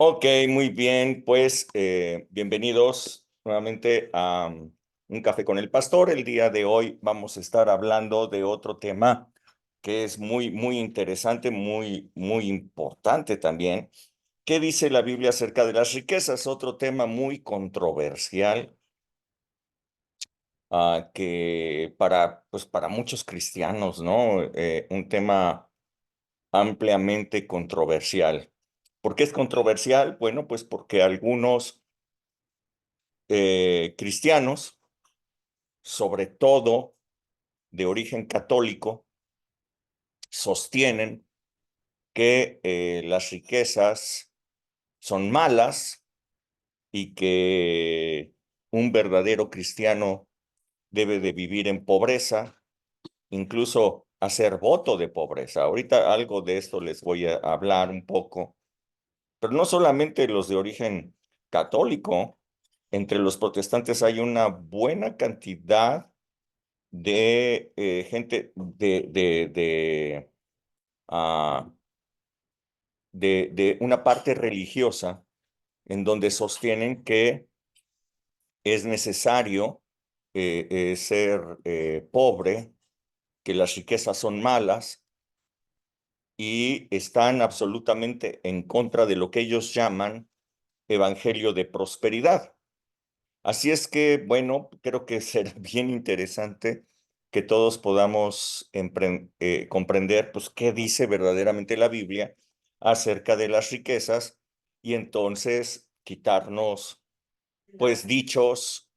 Ok, muy bien, pues bienvenidos nuevamente a Un Café con el Pastor. El día de hoy vamos a estar hablando de otro tema que es muy interesante, muy importante también. ¿Qué dice la Biblia acerca de las riquezas? Otro tema muy controversial, que pues para muchos cristianos, ¿no? Un tema ampliamente controversial. ¿Por qué es controversial? Bueno, pues porque algunos cristianos, sobre todo de origen católico, sostienen que las riquezas son malas y que un verdadero cristiano debe de vivir en pobreza, incluso hacer voto de pobreza. Ahorita algo de esto les voy a hablar un poco, pero no solamente los de origen católico. Entre los protestantes hay una buena cantidad de gente ah, de una parte religiosa en donde sostienen que es necesario ser pobre, que las riquezas son malas y están absolutamente en contra de lo que ellos llaman evangelio de prosperidad. Así es que, bueno, creo que será bien interesante que todos podamos comprender, pues, qué dice verdaderamente la Biblia acerca de las riquezas y entonces quitarnos, pues, dichos,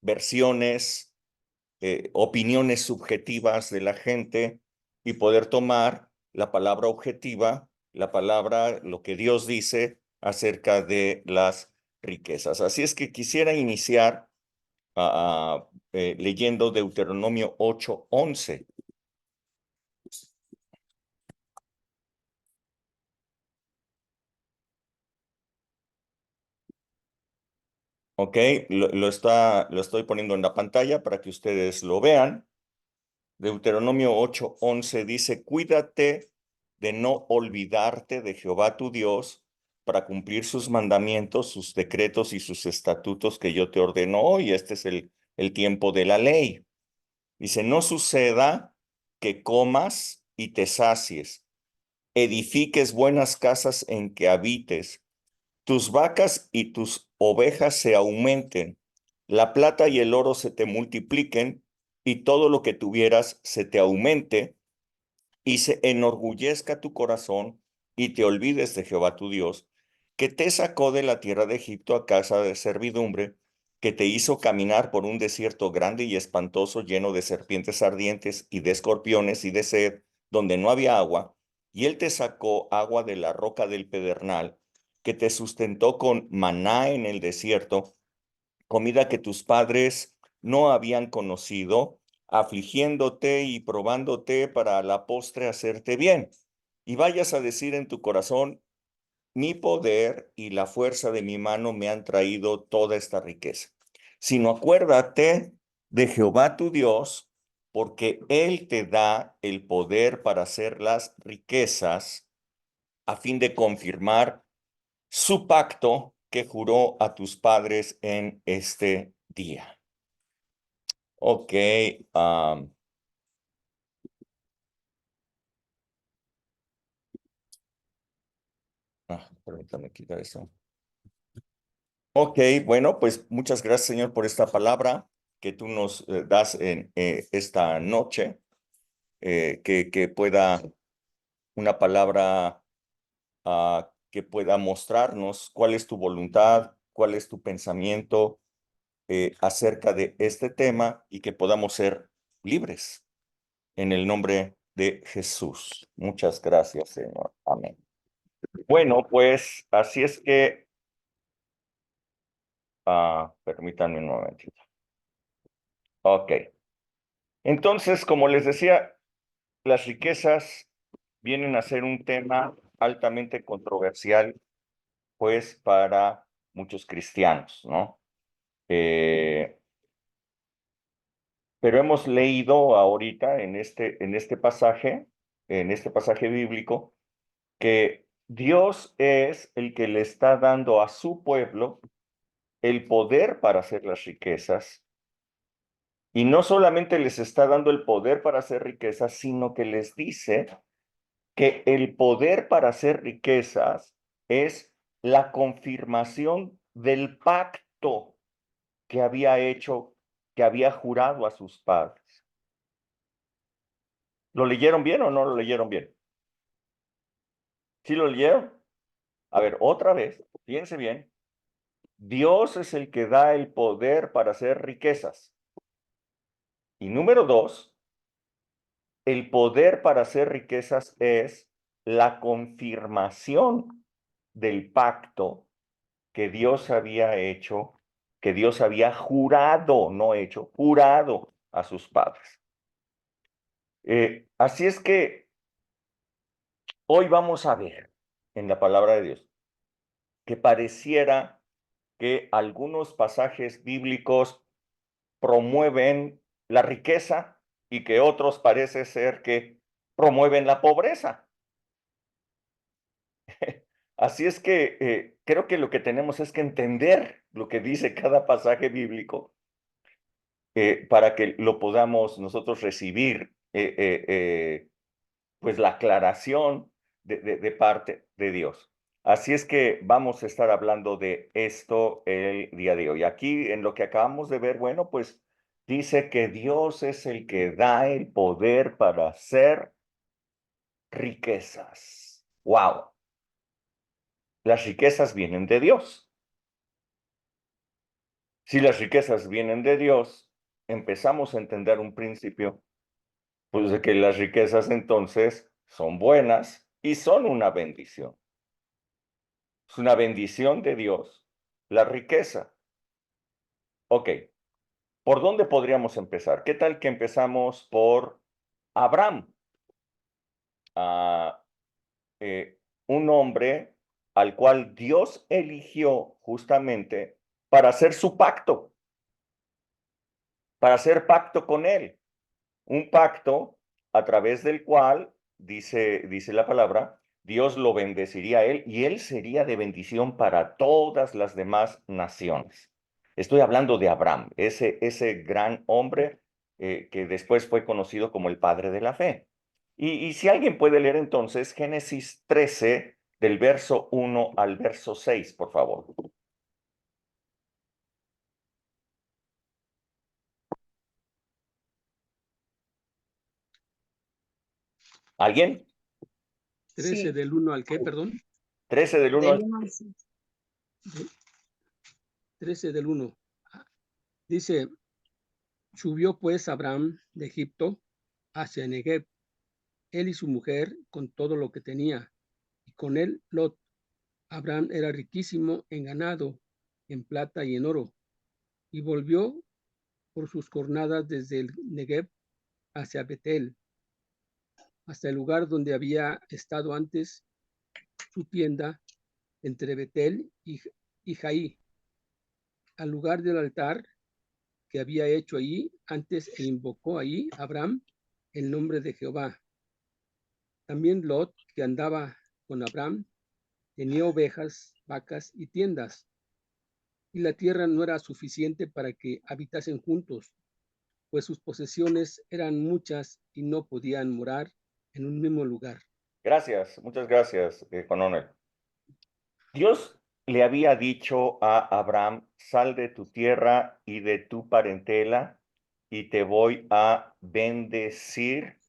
versiones, opiniones subjetivas de la gente y poder tomar la palabra objetiva, la palabra, lo que Dios dice acerca de las riquezas. Así es que quisiera iniciar leyendo Deuteronomio 8:11. ¿Ok? Lo estoy poniendo en la pantalla para que ustedes lo vean. Deuteronomio 8:11 dice: Cuídate de no olvidarte de Jehová tu Dios para cumplir sus mandamientos, sus decretos y sus estatutos que yo te ordeno hoy. Este es el tiempo de la ley. Dice: No suceda que comas y te sacies, edifiques buenas casas en que habites, tus vacas y tus ovejas se aumenten, la plata y el oro se te multipliquen, y todo lo que tuvieras se te aumente, y se enorgullezca tu corazón, y te olvides de Jehová tu Dios, que te sacó de la tierra de Egipto a casa de servidumbre, que te hizo caminar por un desierto grande y espantoso, lleno de serpientes ardientes y de escorpiones y de sed, donde no había agua, y él te sacó agua de la roca del pedernal, que te sustentó con maná en el desierto, comida que tus padres no habían conocido, afligiéndote y probándote para a la postre hacerte bien. Y vayas a decir en tu corazón: mi poder y la fuerza de mi mano me han traído toda esta riqueza. Sino acuérdate de Jehová tu Dios, porque Él te da el poder para hacer las riquezas, a fin de confirmar su pacto que juró a tus padres en este día. Ok, um, permítame quitar eso. Ok, bueno, pues muchas gracias, Señor, por esta palabra que tú nos das en esta noche, que pueda una palabra que pueda mostrarnos cuál es tu voluntad, cuál es tu pensamiento acerca de este tema y que podamos ser libres en el nombre de Jesús. Muchas gracias, Señor. Amén. Bueno, pues así es que, permítanme un momentito. Ok. Entonces, como les decía, las riquezas vienen a ser un tema altamente controversial, pues, para muchos cristianos, ¿no? Eh, pero hemos leído ahorita en este pasaje bíblico, que Dios es el que le está dando a su pueblo el poder para hacer las riquezas. Y no solamente les está dando el poder para hacer riquezas, sino que les dice que el poder para hacer riquezas es la confirmación del pacto que había hecho, que había jurado a sus padres. ¿Lo leyeron bien o no lo leyeron bien? ¿Sí lo leyeron? A ver, otra vez, fíjense bien. Dios es el que da el poder para hacer riquezas. Y número dos, el poder para hacer riquezas es la confirmación del pacto que Dios había hecho, que Dios había jurado, no hecho, jurado a sus padres. Así es que hoy vamos a ver en la palabra de Dios que pareciera que algunos pasajes bíblicos promueven la riqueza y que otros parece ser que promueven la pobreza. Así es que creo que lo que tenemos es que entender lo que dice cada pasaje bíblico para que lo podamos nosotros recibir, pues la aclaración de parte de Dios. Así es que vamos a estar hablando de esto el día de hoy. Aquí en lo que acabamos de ver, bueno, pues dice que Dios es el que da el poder para hacer riquezas. ¡Wow! Las riquezas vienen de Dios. Si las riquezas vienen de Dios, empezamos a entender un principio, pues de que las riquezas entonces son buenas y son una bendición. Es una bendición de Dios, la riqueza. Ok, ¿por dónde podríamos empezar? ¿Qué tal que empezamos por Abraham? Ah, un hombre al cual Dios eligió justamente para hacer su pacto, para hacer pacto con él. Un pacto a través del cual, dice la palabra, Dios lo bendeciría a él y él sería de bendición para todas las demás naciones. Estoy hablando de Abraham, ese gran hombre que después fue conocido como el padre de la fe. Y si alguien puede leer entonces Génesis 13, del verso 1 al verso 6, por favor. ¿Alguien? 13 Sí, del 1 al qué, perdón. 13 del 1 del al... 1 al 6. 13 del 1. Dice, subió pues Abraham de Egipto hacia Negev, él y su mujer con todo lo que tenía, y con él Lot. Abraham era riquísimo en ganado, en plata y en oro, y volvió por sus jornadas desde el Negev hacia Betel, hasta el lugar donde había estado antes su tienda, entre Betel y Jaí, al lugar del altar que había hecho allí antes e invocó allí Abraham el nombre de Jehová. También Lot, que andaba con Abraham, tenía ovejas, vacas y tiendas, y la tierra no era suficiente para que habitasen juntos, pues sus posesiones eran muchas y no podían morar en un mismo lugar. Gracias, muchas gracias, Coronel. Dios le había dicho a Abraham, sal de tu tierra y de tu parentela, y te voy a bendecir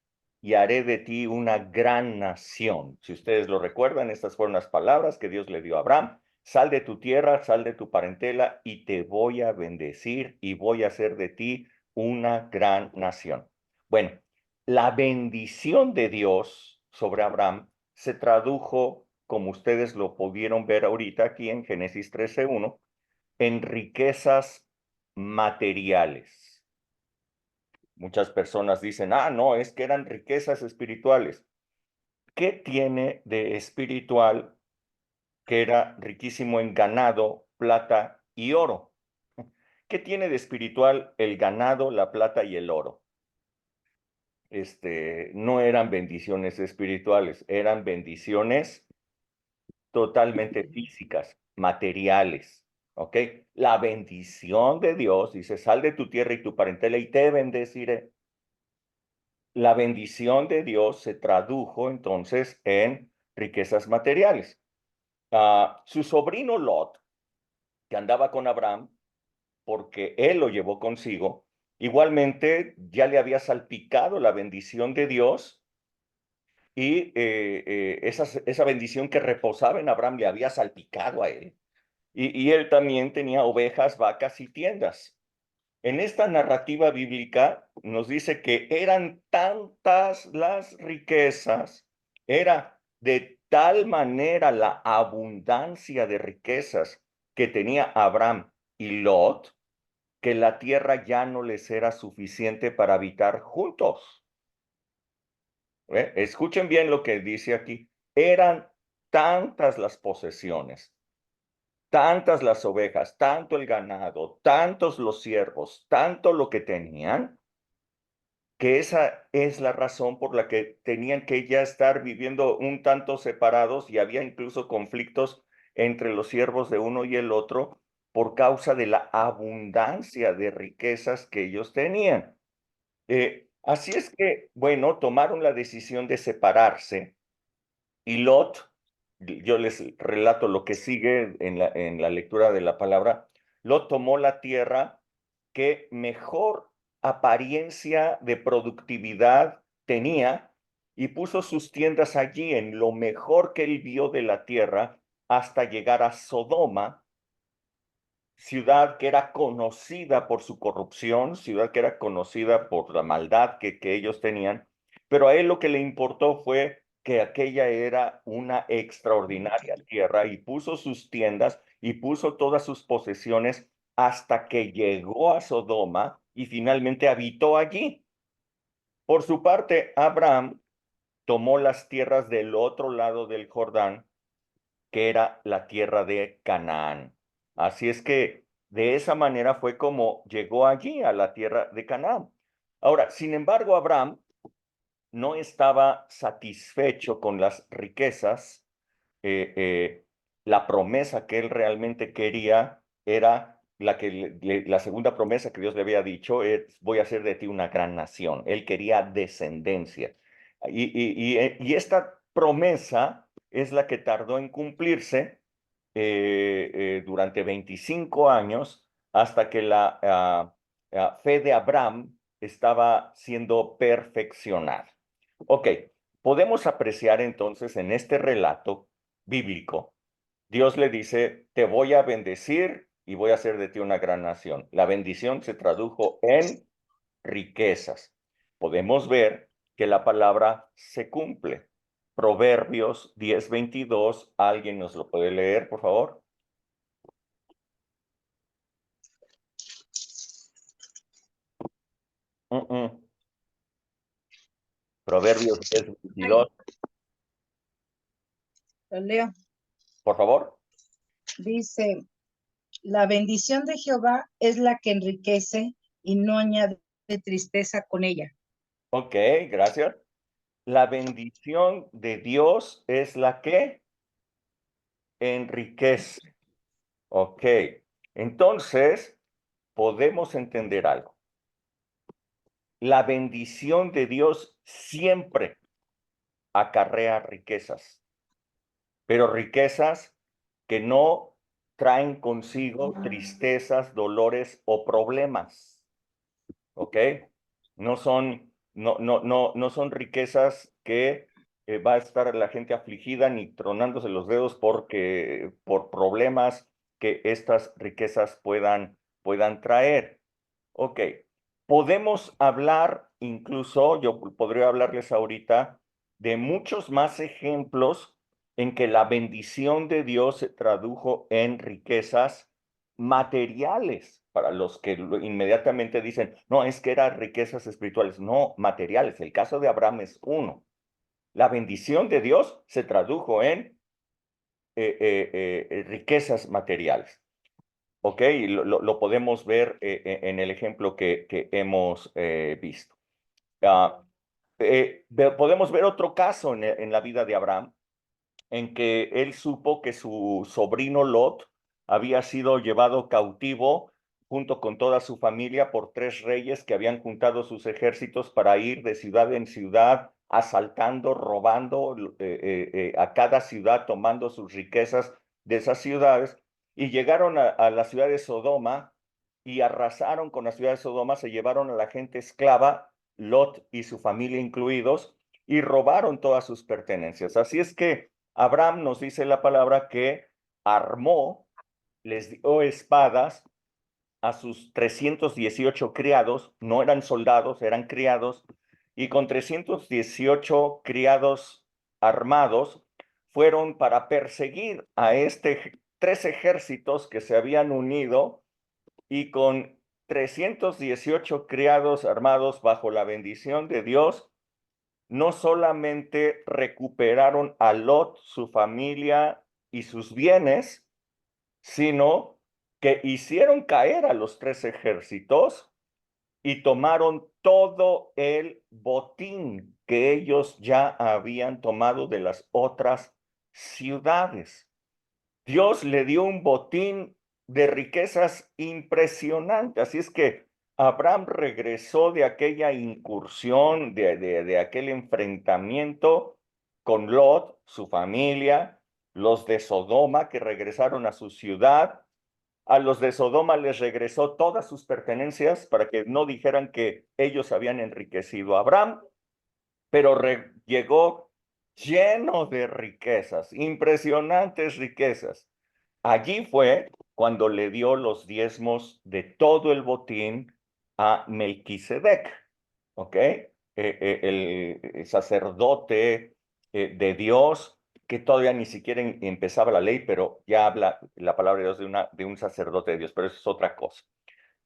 y haré de ti una gran nación. Si ustedes lo recuerdan, estas fueron las palabras que Dios le dio a Abraham. Sal de tu tierra, sal de tu parentela, y te voy a bendecir y voy a hacer de ti una gran nación. Bueno, la bendición de Dios sobre Abraham se tradujo, como ustedes lo pudieron ver ahorita aquí en Génesis 13:1, en riquezas materiales. Muchas personas dicen, no, es que eran riquezas espirituales. ¿Qué tiene de espiritual que era riquísimo en ganado, plata y oro? ¿Qué tiene de espiritual el ganado, la plata y el oro? No eran bendiciones espirituales, eran bendiciones totalmente físicas, materiales, ¿ok? La bendición de Dios, dice, sal de tu tierra y tu parentela y te bendeciré. La bendición de Dios se tradujo entonces en riquezas materiales. Su sobrino Lot, que andaba con Abraham, porque él lo llevó consigo, igualmente ya le había salpicado la bendición de Dios y esa bendición que reposaba en Abraham le había salpicado a él. Y él también tenía ovejas, vacas y tiendas. En esta narrativa bíblica nos dice que eran tantas las riquezas, era de tal manera la abundancia de riquezas que tenía Abraham y Lot, que la tierra ya no les era suficiente para habitar juntos. Escuchen bien lo que dice aquí. Eran tantas las posesiones, tantas las ovejas, tanto el ganado, tantos los siervos, tanto lo que tenían, que esa es la razón por la que tenían que ya estar viviendo un tanto separados y había incluso conflictos entre los siervos de uno y el otro por causa de la abundancia de riquezas que ellos tenían. Así es que, bueno, tomaron la decisión de separarse y Lot, yo les relato lo que sigue en la lectura de la palabra. Lot tomó la tierra que mejor apariencia de productividad tenía y puso sus tiendas allí en lo mejor que él vio de la tierra hasta llegar a Sodoma, ciudad que era conocida por su corrupción, ciudad que era conocida por la maldad que ellos tenían, pero a él lo que le importó fue que aquella era una extraordinaria tierra y puso sus tiendas y puso todas sus posesiones hasta que llegó a Sodoma y finalmente habitó allí. Por su parte, Abraham tomó las tierras del otro lado del Jordán, que era la tierra de Canaán. Así es que de esa manera fue como llegó allí a la tierra de Canaán. Ahora, sin embargo, Abraham no estaba satisfecho con las riquezas. eh, eh, la promesa que él realmente quería era la segunda promesa que Dios le había dicho es, voy a hacer de ti una gran nación. Él quería descendencia. Y esta promesa es la que tardó en cumplirse durante 25 años hasta que la fe de Abraham estaba siendo perfeccionada. Ok, podemos apreciar entonces en este relato bíblico, Dios le dice, te voy a bendecir y voy a hacer de ti una gran nación. La bendición se tradujo en riquezas. Podemos ver que la palabra se cumple. Proverbios 10:22, ¿alguien nos lo puede leer, por favor? Mm, mm. Proverbios 10:22, Lo leo. por favor. Dice, la bendición de Jehová es la que enriquece y no añade tristeza con ella. Ok, gracias. La bendición de Dios es la que enriquece. Ok, entonces podemos entender algo. La bendición de Dios siempre acarrea riquezas, pero riquezas que no traen consigo tristezas, dolores o problemas. ¿Ok? No son riquezas que va a estar la gente afligida ni tronándose los dedos por problemas que estas riquezas puedan traer. Ok, podemos hablar, incluso yo podría hablarles ahorita de muchos más ejemplos en que la bendición de Dios se tradujo en riquezas materiales, para los que inmediatamente dicen, no, es que eran riquezas espirituales, no, materiales. El caso de Abraham es uno. La bendición de Dios se tradujo en riquezas materiales. ¿Ok? Lo podemos ver en el ejemplo que hemos visto. Podemos ver otro caso en la vida de Abraham, en que él supo que su sobrino Lot había sido llevado cautivo junto con toda su familia por 3 reyes que habían juntado sus ejércitos para ir de ciudad en ciudad, asaltando, robando a cada ciudad, tomando sus riquezas de esas ciudades, y llegaron a la ciudad de Sodoma y arrasaron con la ciudad de Sodoma, se llevaron a la gente esclava, Lot y su familia incluidos, y robaron todas sus pertenencias. Así es que Abraham, nos dice la palabra, que armó, les dio espadas a sus 318 criados, no eran soldados, eran criados, y con 318 criados armados fueron para perseguir a 3 ejércitos que se habían unido, y con 318 criados armados bajo la bendición de Dios, no solamente recuperaron a Lot, su familia y sus bienes, sino que hicieron caer a los 3 ejércitos y tomaron todo el botín que ellos ya habían tomado de las otras ciudades. Dios le dio un botín de riquezas impresionante. Así es que Abraham regresó de aquella incursión, de aquel enfrentamiento con Lot, su familia, los de Sodoma que regresaron a su ciudad. A los de Sodoma les regresó todas sus pertenencias para que no dijeran que ellos habían enriquecido a Abraham, pero llegó lleno de riquezas, impresionantes riquezas. Allí fue cuando le dio los diezmos de todo el botín a Melquisedec, ¿ok? El sacerdote de Dios, que todavía ni siquiera empezaba la ley, pero ya habla la palabra de Dios de un sacerdote de Dios, pero eso es otra cosa.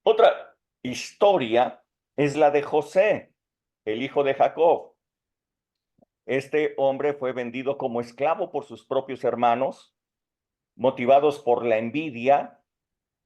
Otra historia es la de José, el hijo de Jacob. Este hombre fue vendido como esclavo por sus propios hermanos, motivados por la envidia,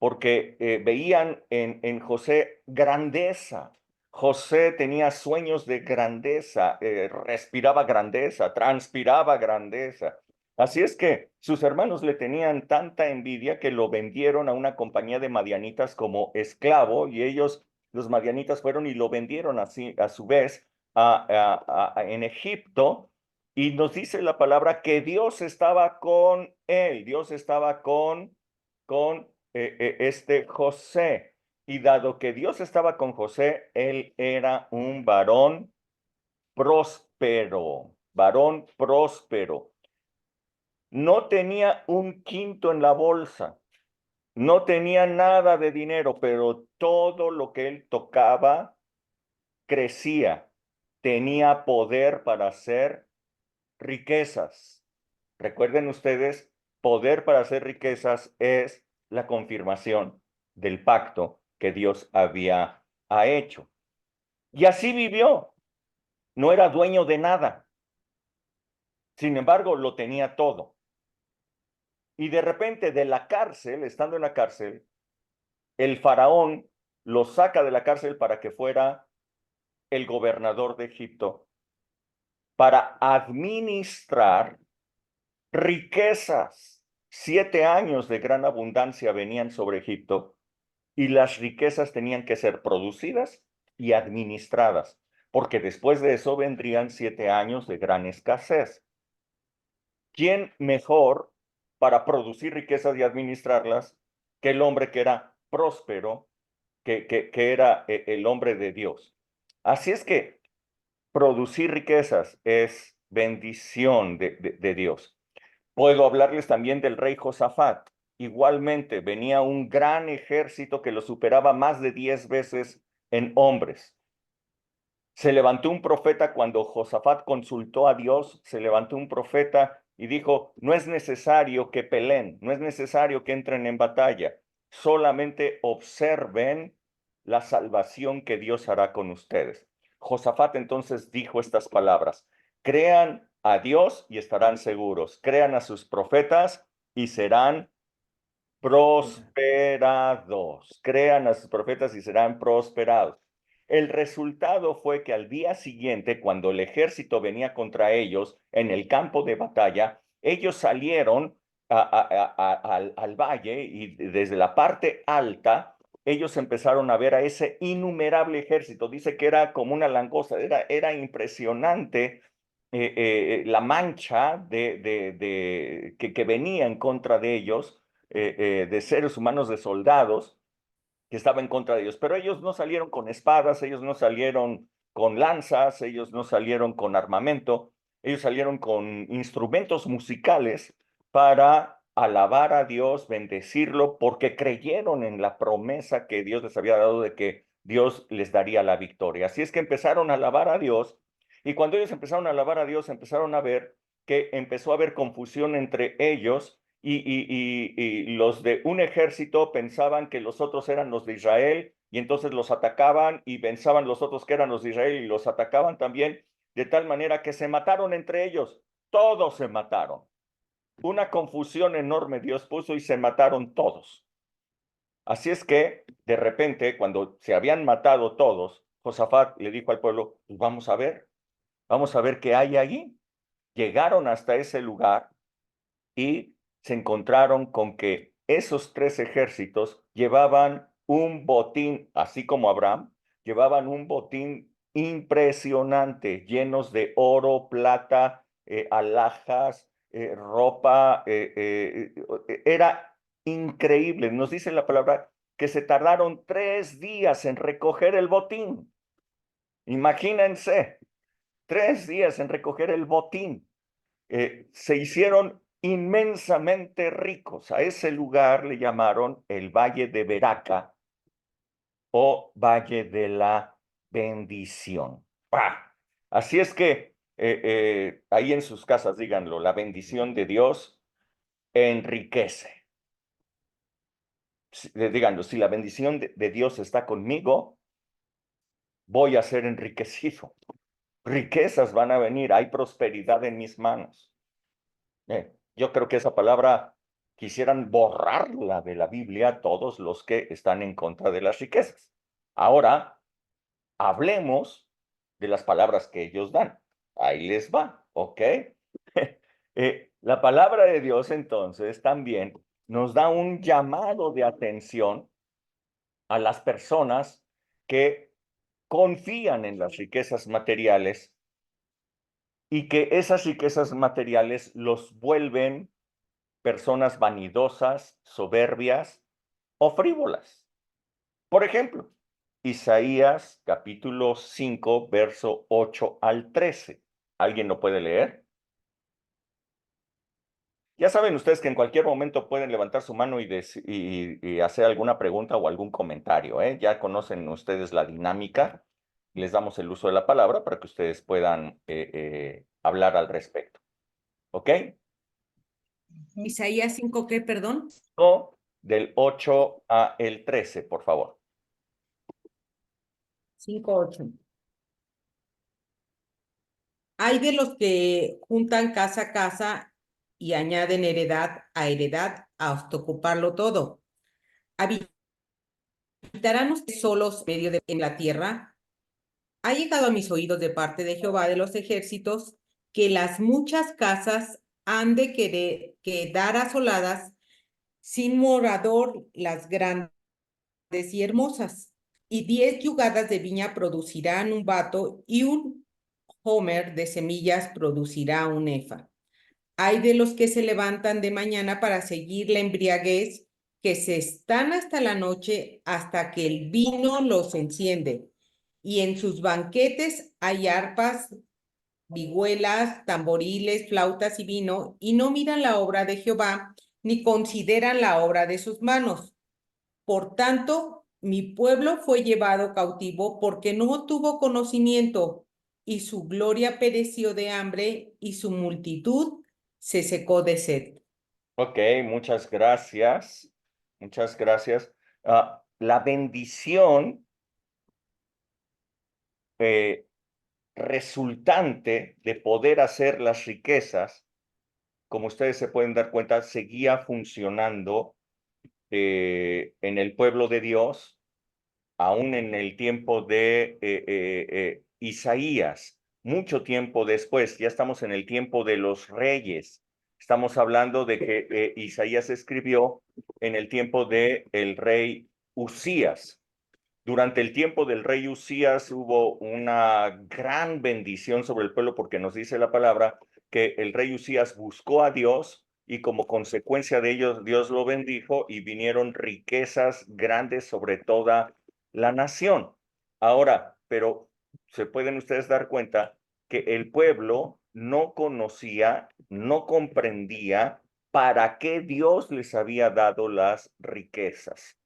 porque veían en José grandeza. José tenía sueños de grandeza, respiraba grandeza, transpiraba grandeza. Así es que sus hermanos le tenían tanta envidia que lo vendieron a una compañía de madianitas como esclavo, y ellos, los madianitas, fueron y lo vendieron así, a su vez en Egipto. Y nos dice la palabra que Dios estaba con él, Dios estaba con este José. Y dado que Dios estaba con José, él era un varón próspero, varón próspero. No tenía un quinto en la bolsa, no tenía nada de dinero, pero todo lo que él tocaba crecía. Tenía poder para hacer riquezas. Recuerden ustedes, poder para hacer riquezas es la confirmación del pacto que Dios había hecho. Y así vivió. No era dueño de nada. Sin embargo, lo tenía todo. Y de repente, de la cárcel, estando en la cárcel, el faraón lo saca de la cárcel para que fuera el gobernador de Egipto, para administrar riquezas. 7 años de gran abundancia venían sobre Egipto, y las riquezas tenían que ser producidas y administradas, porque después de eso vendrían 7 años de gran escasez. ¿Quién mejor para producir riquezas y administrarlas que el hombre que era próspero, que era el hombre de Dios? Así es que producir riquezas es bendición de Dios. Puedo hablarles también del rey Josafat. Igualmente, venía un gran ejército que lo superaba más de 10 veces en hombres. Se levantó un profeta cuando Josafat consultó a Dios, se levantó un profeta y dijo, no es necesario que peleen, no es necesario que entren en batalla, solamente observen la salvación que Dios hará con ustedes. Josafat entonces dijo estas palabras, crean a Dios y estarán seguros, crean a sus profetas y serán prosperados, crean a sus profetas y serán prosperados. El resultado fue que al día siguiente, cuando el ejército venía contra ellos en el campo de batalla, ellos salieron al valle y desde la parte alta, ellos empezaron a ver a ese innumerable ejército. Dice que era como una langosta, era impresionante la mancha que venía en contra de ellos, de seres humanos, de soldados que estaba en contra de ellos. Pero ellos no salieron con espadas, ellos no salieron con lanzas, ellos no salieron con armamento, ellos salieron con instrumentos musicales para alabar a Dios, bendecirlo, porque creyeron en la promesa que Dios les había dado de que Dios les daría la victoria. Así es que empezaron a alabar a Dios, y cuando ellos empezaron a alabar a Dios, empezaron a ver que empezó a haber confusión entre ellos y los de un ejército pensaban que los otros eran los de Israel y entonces los atacaban y pensaban los otros que eran los de Israel y los atacaban también, de tal manera que se mataron entre ellos, todos se mataron. Una confusión enorme Dios puso y se mataron todos. Así es que, de repente, cuando se habían matado todos, Josafat le dijo al pueblo, pues vamos a ver qué hay allí. Llegaron hasta ese lugar y se encontraron con que esos tres ejércitos llevaban un botín, así como Abraham, llevaban un botín impresionante, llenos de oro, plata, alhajas, ropa, era increíble. Nos dice la palabra que se tardaron 3 días en recoger el botín. Imagínense, 3 días en recoger el botín. Se hicieron inmensamente ricos. A ese lugar le llamaron el Valle de Beraca o Valle de la Bendición. ¡Pah! Así es que ahí en sus casas díganlo, la bendición de Dios enriquece. Díganlo, si la bendición de Dios está conmigo, voy a ser enriquecido. Riquezas van a venir, hay prosperidad en mis manos. Yo creo que esa palabra quisieran borrarla de la Biblia todos los que están en contra de las riquezas. Ahora, hablemos de las palabras que ellos dan. Ahí les va, ¿ok? La palabra de Dios entonces también nos da un llamado de atención a las personas que confían en las riquezas materiales y que esas riquezas materiales los vuelven personas vanidosas, soberbias o frívolas. Por ejemplo, Isaías capítulo 5, verso 8 al 13. ¿Alguien lo puede leer? Ya saben ustedes que en cualquier momento pueden levantar su mano y hacer alguna pregunta o algún comentario, ¿eh? Ya conocen ustedes la dinámica. Les damos el uso de la palabra para que ustedes puedan hablar al respecto. ¿Ok? Isaías 5, ¿qué, perdón? O del 8 a el 13, por favor. 5:8. Hay de los que juntan casa a casa y añaden heredad hasta ocuparlo todo. ¿Habitarán ustedes solos en la tierra? Ha llegado a mis oídos de parte de Jehová de los ejércitos que las muchas casas han de quedar asoladas, sin morador, las grandes y hermosas. Y 10 yugadas de viña producirán un bato, y un homer de semillas producirá un efa. Hay de los que se levantan de mañana para seguir la embriaguez, que se están hasta la noche, hasta que el vino los enciende. Y en sus banquetes hay arpas, vihuelas, tamboriles, flautas y vino, y no miran la obra de Jehová, ni consideran la obra de sus manos. Por tanto, mi pueblo fue llevado cautivo porque no tuvo conocimiento, y su gloria pereció de hambre, y su multitud se secó de sed. Ok, muchas gracias. Muchas gracias. La bendición resultante de poder hacer las riquezas, como ustedes se pueden dar cuenta, seguía funcionando en el pueblo de Dios, aún en el tiempo de Isaías. Mucho tiempo después, ya estamos en el tiempo de los reyes. Estamos hablando de que Isaías escribió en el tiempo del rey Usías. Durante el tiempo del rey Usías hubo una gran bendición sobre el pueblo porque nos dice la palabra que el rey Usías buscó a Dios y como consecuencia de ello Dios lo bendijo y vinieron riquezas grandes sobre toda la nación. Ahora, pero se pueden ustedes dar cuenta que el pueblo no conocía, no comprendía para qué Dios les había dado las riquezas,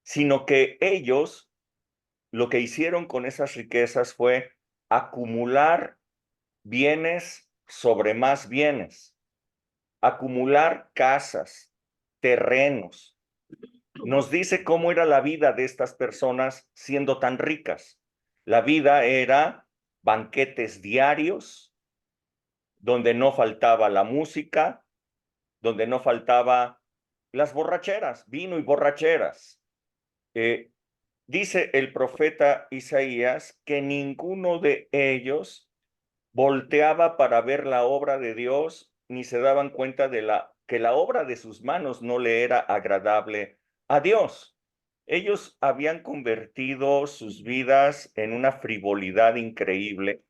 sino que ellos lo que hicieron con esas riquezas fue acumular bienes sobre más bienes, acumular casas, terrenos. Nos dice cómo era la vida de estas personas siendo tan ricas. La vida era banquetes diarios, donde no faltaba la música, donde no faltaba las borracheras, vino y borracheras. Dice el profeta Isaías que ninguno de ellos volteaba para ver la obra de Dios, ni se daban cuenta de que la obra de sus manos no le era agradable a Dios. Ellos habían convertido sus vidas en una frivolidad increíble,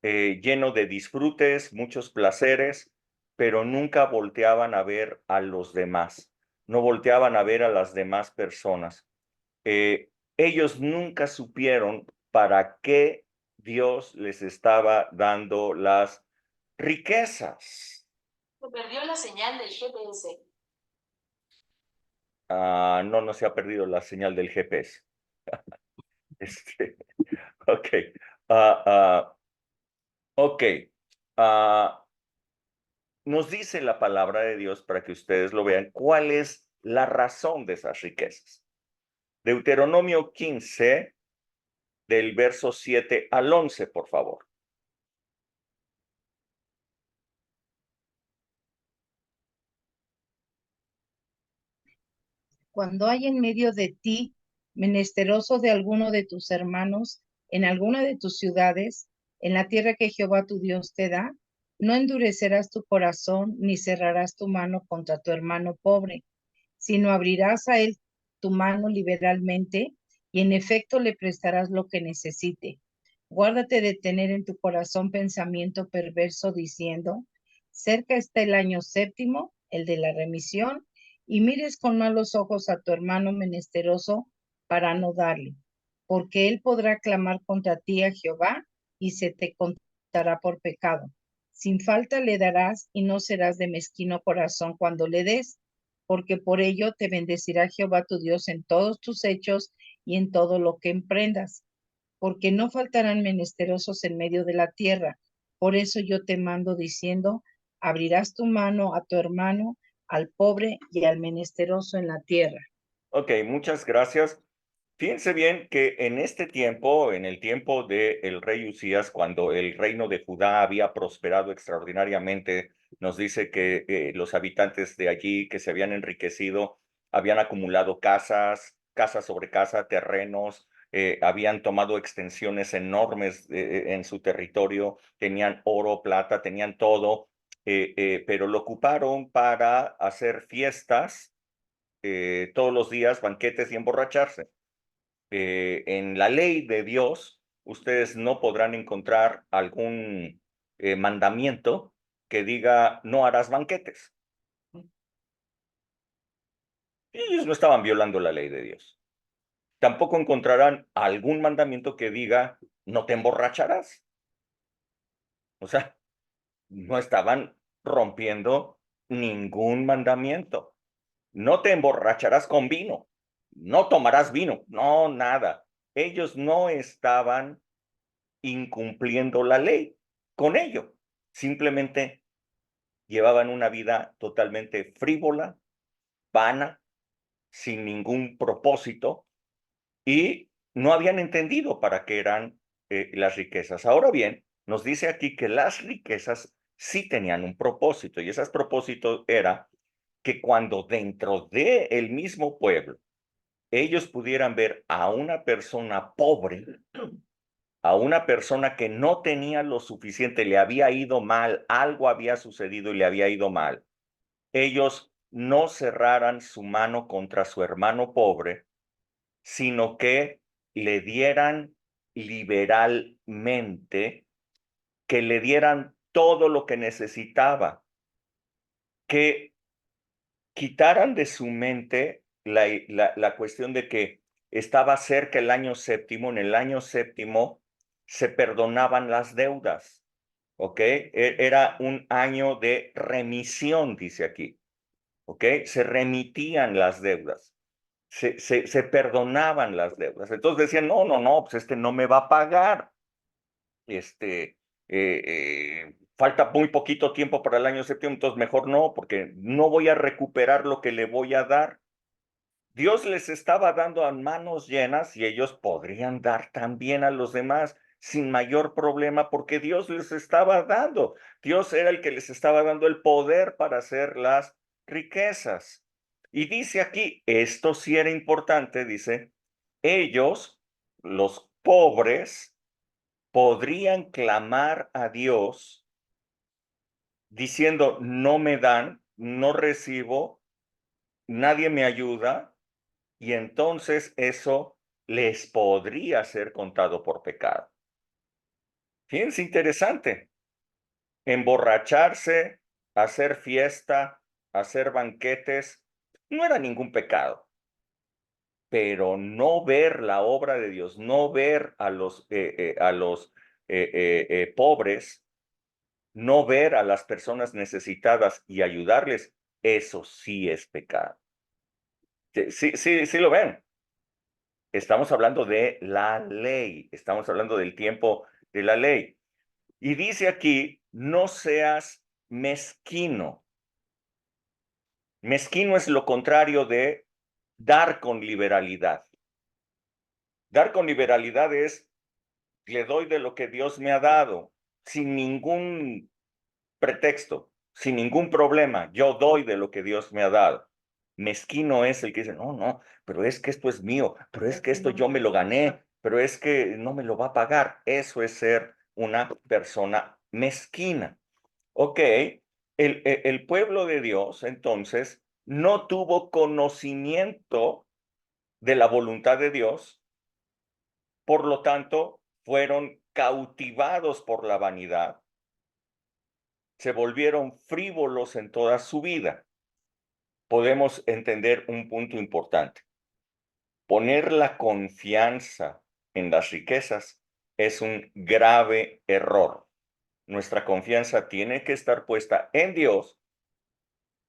lleno de disfrutes, muchos placeres, pero nunca volteaban a ver a los demás, no volteaban a ver a las demás personas. Ellos nunca supieron para qué Dios les estaba dando las riquezas. Se perdió la señal del GPS. No, no se ha perdido la señal del GPS. Ok. Ok. Nos dice la palabra de Dios para que ustedes lo vean, cuál es la razón de esas riquezas. Deuteronomio 15, del verso 7 al 11, por favor. Cuando hay en medio de ti menesteroso de alguno de tus hermanos, en alguna de tus ciudades, en la tierra que Jehová tu Dios te da, no endurecerás tu corazón ni cerrarás tu mano contra tu hermano pobre, sino abrirás a él tu mano liberalmente y en efecto le prestarás lo que necesite. Guárdate de tener en tu corazón pensamiento perverso diciendo, cerca está el año séptimo, el de la remisión, y mires con malos ojos a tu hermano menesteroso para no darle, porque él podrá clamar contra ti a Jehová y se te contará por pecado. Sin falta le darás y no serás de mezquino corazón cuando le des, porque por ello te bendecirá Jehová tu Dios en todos tus hechos y en todo lo que emprendas, porque no faltarán menesterosos en medio de la tierra. Por eso yo te mando diciendo, abrirás tu mano a tu hermano, al pobre y al menesteroso en la tierra. Ok, muchas gracias. Fíjense bien que en este tiempo, en el tiempo del rey Usías, cuando el reino de Judá había prosperado extraordinariamente, nos dice que los habitantes de allí que se habían enriquecido habían acumulado casas, casa sobre casa, terrenos, habían tomado extensiones enormes en su territorio, tenían oro, plata, tenían todo, pero lo ocuparon para hacer fiestas todos los días, banquetes y emborracharse. En la ley de Dios, ustedes no podrán encontrar algún mandamiento que diga no harás banquetes. Ellos no estaban violando la ley de Dios. Tampoco encontrarán algún mandamiento que diga no te emborracharás. O sea, no estaban rompiendo ningún mandamiento. No te emborracharás con vino. No tomarás vino. No, nada. Ellos no estaban incumpliendo la ley con ello. Simplemente llevaban una vida totalmente frívola, vana, sin ningún propósito y no habían entendido para qué eran las riquezas. Ahora bien, nos dice aquí que las riquezas sí tenían un propósito y ese propósito era que cuando dentro de el mismo pueblo ellos pudieran ver a una persona pobre a una persona que no tenía lo suficiente, le había ido mal, algo había sucedido y le había ido mal, ellos no cerraran su mano contra su hermano pobre, sino que le dieran liberalmente, que le dieran todo lo que necesitaba, que quitaran de su mente la cuestión de que estaba cerca el año séptimo. En el año séptimo se perdonaban las deudas, ¿ok? Era un año de remisión, dice aquí, ¿ok? Se remitían las deudas, se perdonaban las deudas. Entonces decían, no, pues no me va a pagar. Falta muy poquito tiempo para el año séptimo, entonces mejor no, porque no voy a recuperar lo que le voy a dar. Dios les estaba dando a manos llenas y ellos podrían dar también a los demás sin mayor problema, porque Dios les estaba dando. Dios era el que les estaba dando el poder para hacer las riquezas. Y dice aquí, esto sí era importante, dice, ellos, los pobres, podrían clamar a Dios diciendo, no me dan, no recibo, nadie me ayuda, y entonces eso les podría ser contado por pecado. Fíjense, interesante. Emborracharse, hacer fiesta, hacer banquetes, no era ningún pecado. Pero no ver la obra de Dios, no ver a los pobres, no ver a las personas necesitadas y ayudarles, eso sí es pecado. Sí lo ven. Estamos hablando de la ley, estamos hablando del tiempo de la ley. Y dice aquí, no seas mezquino. Mezquino es lo contrario de dar con liberalidad. Dar con liberalidad es, le doy de lo que Dios me ha dado, sin ningún pretexto, sin ningún problema. Yo doy de lo que Dios me ha dado. Mezquino es el que dice, no, pero es que esto es mío, pero es que esto yo me lo gané, pero es que no me lo va a pagar. Eso es ser una persona mezquina. Ok, el pueblo de Dios entonces no tuvo conocimiento de la voluntad de Dios, por lo tanto fueron cautivados por la vanidad, se volvieron frívolos en toda su vida. Podemos entender un punto importante. Poner la confianza en las riquezas es un grave error. Nuestra confianza tiene que estar puesta en Dios,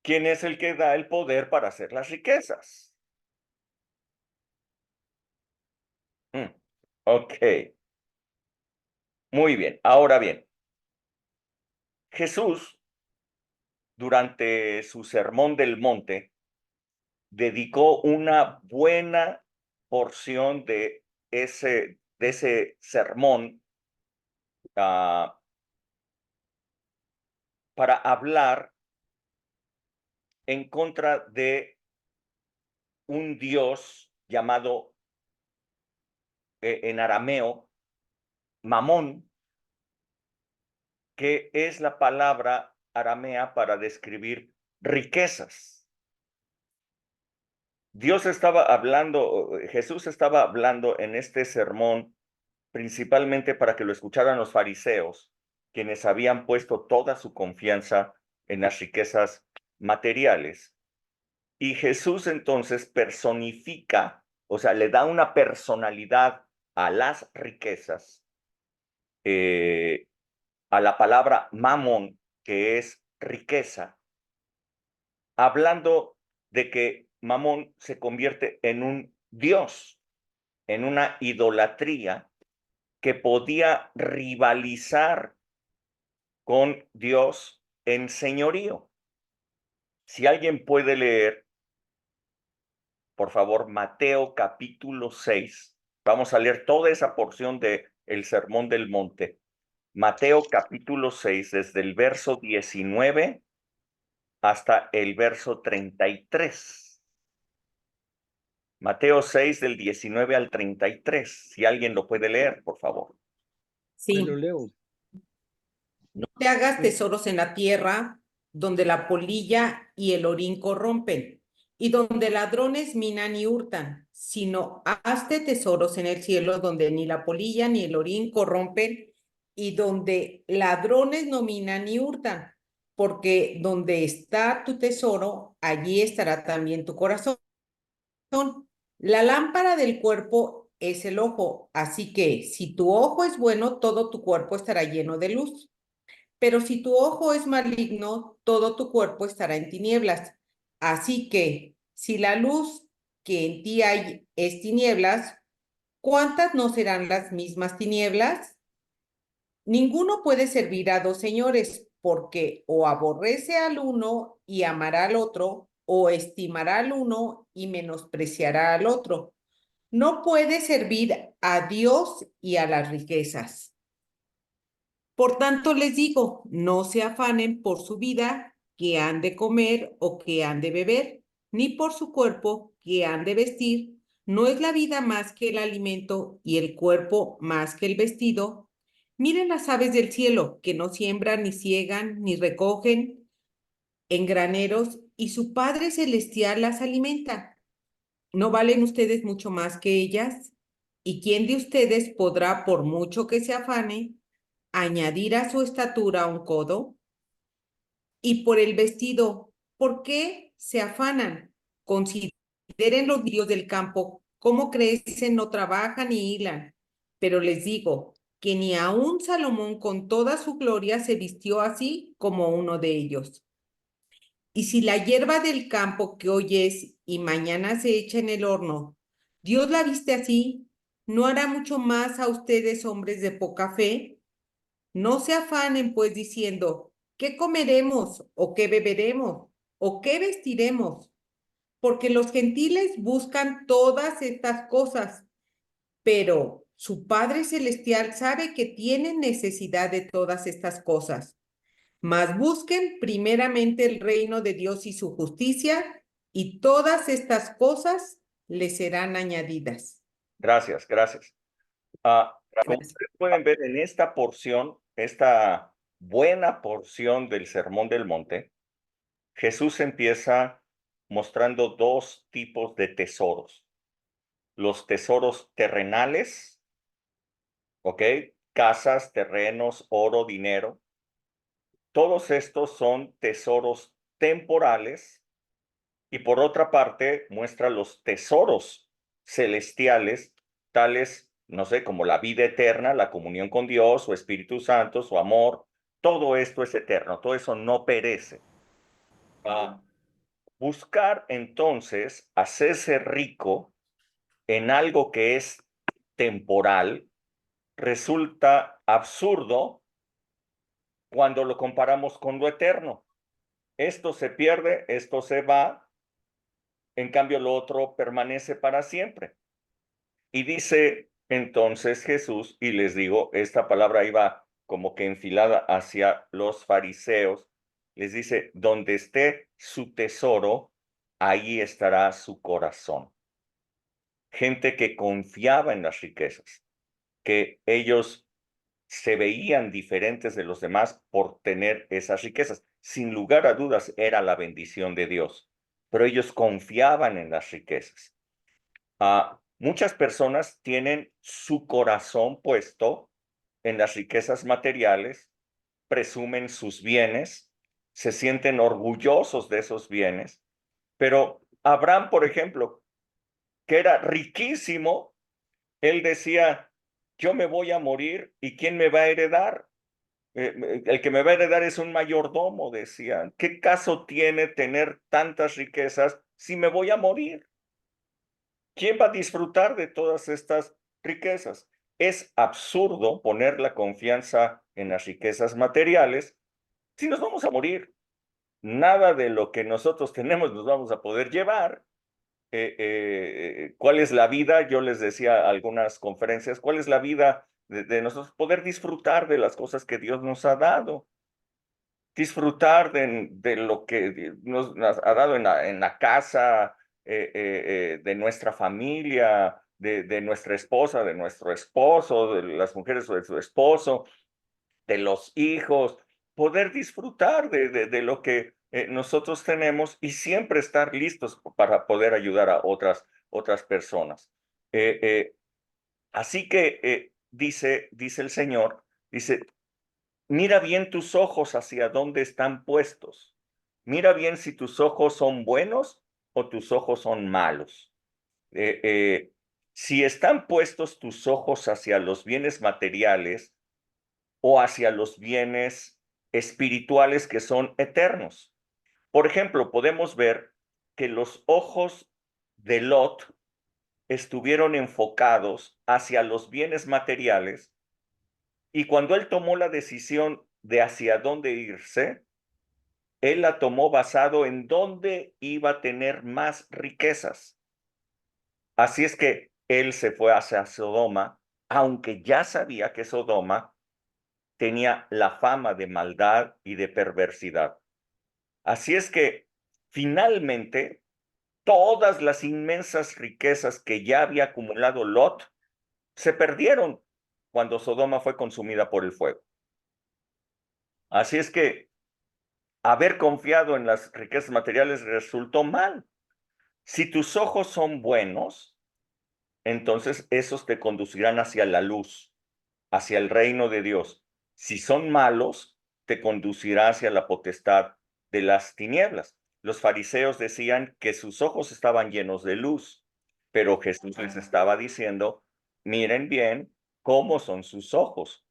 quien es el que da el poder para hacer las riquezas. Ok. Muy bien. Ahora bien, Jesús, durante su sermón del monte, dedicó una buena porción de ese sermón para hablar en contra de un dios llamado en arameo Mamón, que es la palabra aramea para describir riquezas. Jesús estaba hablando en este sermón principalmente para que lo escucharan los fariseos, quienes habían puesto toda su confianza en las riquezas materiales. Y Jesús entonces personifica, o sea, le da una personalidad a las riquezas, a la palabra mamón, que es riqueza, hablando de que mamón se convierte en un dios, en una idolatría que podía rivalizar con Dios en señorío. Si alguien puede leer, por favor, Mateo capítulo 6. Vamos a leer toda esa porción de el Sermón del Monte. Mateo capítulo 6, desde el verso 19 hasta el verso 33. Mateo 6, del 19 al 33. Si alguien lo puede leer, por favor. Sí. Ahí lo leo. No te hagas Sí. tesoros en la tierra, donde la polilla y el orín corrompen, y donde ladrones minan y hurtan, sino hazte tesoros en el cielo, donde ni la polilla ni el orín corrompen, y donde ladrones no minan ni hurtan, porque donde está tu tesoro, allí estará también tu corazón. La lámpara del cuerpo es el ojo, así que si tu ojo es bueno, todo tu cuerpo estará lleno de luz. Pero si tu ojo es maligno, todo tu cuerpo estará en tinieblas. Así que, si la luz que en ti hay es tinieblas, ¿cuántas no serán las mismas tinieblas? Ninguno puede servir a dos señores, porque o aborrece al uno y amará al otro, o estimará al uno y menospreciará al otro. No puede servir a Dios y a las riquezas. Por tanto, les digo, no se afanen por su vida, que han de comer o que han de beber, ni por su cuerpo, que han de vestir. ¿No es la vida más que el alimento y el cuerpo más que el vestido? Miren las aves del cielo, que no siembran, ni ciegan, ni recogen en graneros, y su Padre Celestial las alimenta. ¿No valen ustedes mucho más que ellas? ¿Y quién de ustedes podrá, por mucho que se afane, añadir a su estatura un codo? Y por el vestido, ¿por qué se afanan? Consideren los lirios del campo, cómo crecen, no trabajan ni hilan. Pero les digo que ni aun Salomón con toda su gloria se vistió así como uno de ellos. Y si la hierba del campo que hoy es y mañana se echa en el horno, Dios la viste así, ¿no hará mucho más a ustedes, hombres de poca fe? No se afanen, pues, diciendo, ¿qué comeremos o qué beberemos o qué vestiremos? Porque los gentiles buscan todas estas cosas, pero su Padre Celestial sabe que tienen necesidad de todas estas cosas. Mas busquen primeramente el reino de Dios y su justicia, y todas estas cosas les serán añadidas. Gracias, gracias. Como ustedes pueden ver en esta porción, esta buena porción del Sermón del Monte, Jesús empieza mostrando dos tipos de tesoros. Los tesoros terrenales, ¿ok? Casas, terrenos, oro, dinero. Todos estos son tesoros temporales y por otra parte muestra los tesoros celestiales, tales, no sé, como la vida eterna, la comunión con Dios, su Espíritu Santo, su amor. Todo esto es eterno, todo eso no perece. Buscar entonces hacerse rico en algo que es temporal resulta absurdo cuando lo comparamos con lo eterno. Esto se pierde, esto se va, en cambio lo otro permanece para siempre. Y dice entonces Jesús, y les digo, esta palabra iba como que enfilada hacia los fariseos, les dice, donde esté su tesoro, ahí estará su corazón. Gente que confiaba en las riquezas, que ellos se veían diferentes de los demás por tener esas riquezas. Sin lugar a dudas era la bendición de Dios, pero ellos confiaban en las riquezas. Muchas personas tienen su corazón puesto en las riquezas materiales, presumen sus bienes, se sienten orgullosos de esos bienes, pero Abraham, por ejemplo, que era riquísimo, él decía, yo me voy a morir y ¿quién me va a heredar? El que me va a heredar es un mayordomo, decía. ¿Qué caso tiene tener tantas riquezas si me voy a morir? ¿Quién va a disfrutar de todas estas riquezas? Es absurdo poner la confianza en las riquezas materiales si nos vamos a morir. Nada de lo que nosotros tenemos nos vamos a poder llevar. ¿Cuál es la vida? Yo les decía algunas conferencias, ¿cuál es la vida de nosotros? Poder disfrutar de las cosas que Dios nos ha dado. Disfrutar de lo que nos ha dado en la casa, de nuestra familia, de nuestra esposa, de nuestro esposo, de las mujeres de su esposo, de los hijos, poder disfrutar de lo que nosotros tenemos y siempre estar listos para poder ayudar a otras personas. Así que dice el Señor, dice, mira bien tus ojos hacia dónde están puestos. Mira bien si tus ojos son buenos o tus ojos son malos. Si están puestos tus ojos hacia los bienes materiales o hacia los bienes espirituales que son eternos. Por ejemplo, podemos ver que los ojos de Lot estuvieron enfocados hacia los bienes materiales y cuando él tomó la decisión de hacia dónde irse, él la tomó basado en dónde iba a tener más riquezas. Así es que él se fue hacia Sodoma, aunque ya sabía que Sodoma tenía la fama de maldad y de perversidad. Así es que finalmente todas las inmensas riquezas que ya había acumulado Lot se perdieron cuando Sodoma fue consumida por el fuego. Así es que haber confiado en las riquezas materiales resultó mal. Si tus ojos son buenos, entonces esos te conducirán hacia la luz, hacia el reino de Dios. Si son malos, te conducirá hacia la potestad de las tinieblas. Los fariseos decían que sus ojos estaban llenos de luz, pero Jesús les estaba diciendo, miren bien cómo son sus ojos.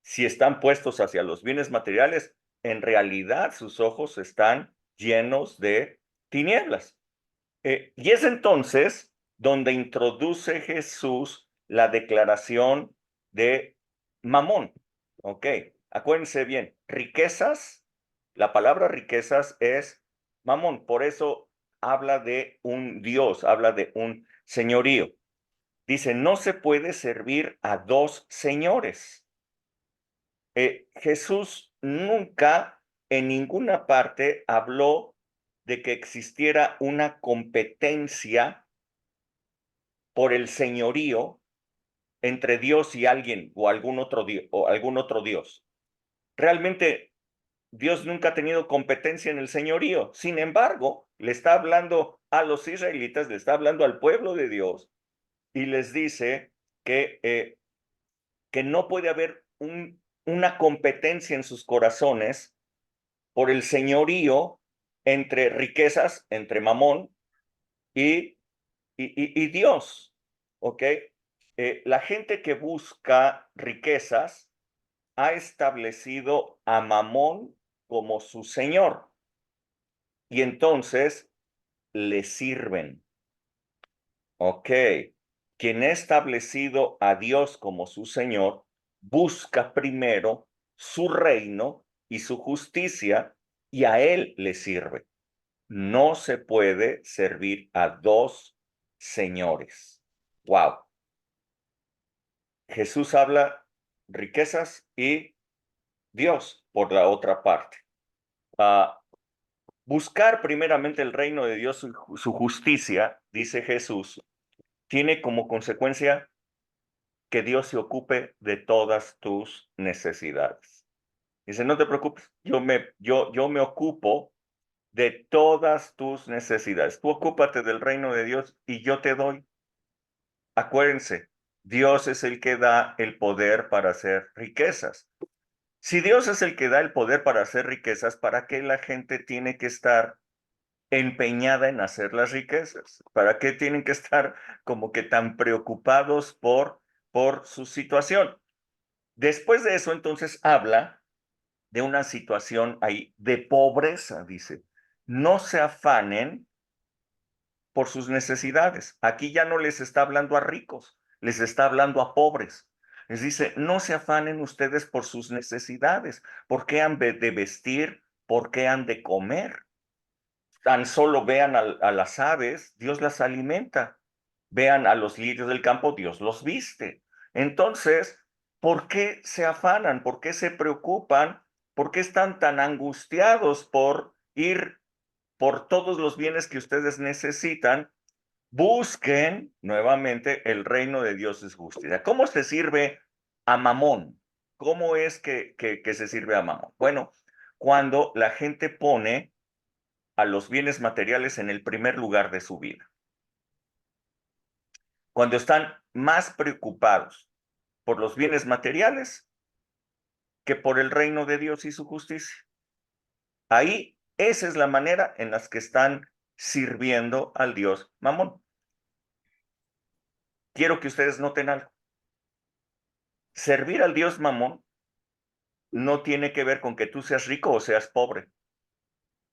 Si están puestos hacia los bienes materiales, en realidad sus ojos están llenos de tinieblas. Y es entonces donde introduce Jesús la declaración de Mamón. Ok, acuérdense bien, riquezas, la palabra riquezas es Mamón, por eso habla de un Dios, habla de un señorío. Dice, no se puede servir a dos señores. Jesús nunca en ninguna parte habló de que existiera una competencia por el señorío entre Dios y alguien o algún otro Dios. Realmente Dios nunca ha tenido competencia en el señorío. Sin embargo, le está hablando a los israelitas, le está hablando al pueblo de Dios y les dice que no puede haber una competencia en sus corazones por el señorío entre riquezas, entre Mamón y Dios, ¿ok? La gente que busca riquezas ha establecido a Mamón como su señor y entonces le sirven, ¿ok? Quien ha establecido a Dios como su señor busca primero su reino y su justicia y a él le sirve. No se puede servir a dos señores. Wow. Jesús habla riquezas y Dios por la otra parte. Buscar primeramente el reino de Dios, su justicia, dice Jesús, tiene como consecuencia que Dios se ocupe de todas tus necesidades. Dice, no te preocupes, yo me ocupo de todas tus necesidades. Tú ocúpate del reino de Dios y yo te doy. Acuérdense, Dios es el que da el poder para hacer riquezas. Si Dios es el que da el poder para hacer riquezas, ¿para qué la gente tiene que estar empeñada en hacer las riquezas? ¿Para qué tienen que estar como que tan preocupados por su situación? Después de eso, entonces habla de una situación ahí de pobreza, dice. No se afanen por sus necesidades. Aquí ya no les está hablando a ricos, les está hablando a pobres. Les dice, no se afanen ustedes por sus necesidades. ¿Por qué han de vestir? ¿Por qué han de comer? Tan solo vean a las aves, Dios las alimenta. Vean a los lirios del campo, Dios los viste. Entonces, ¿por qué se afanan? ¿Por qué se preocupan? ¿Por qué están tan angustiados por ir por todos los bienes que ustedes necesitan? Busquen nuevamente el reino de Dios y su justicia. ¿Cómo se sirve a Mamón? ¿Cómo es que se sirve a Mamón? Bueno, cuando la gente pone a los bienes materiales en el primer lugar de su vida. Cuando están más preocupados por los bienes materiales que por el reino de Dios y su justicia. Ahí, esa es la manera en la que están sirviendo al Dios Mamón. Quiero que ustedes noten algo. Servir al Dios Mamón no tiene que ver con que tú seas rico o seas pobre.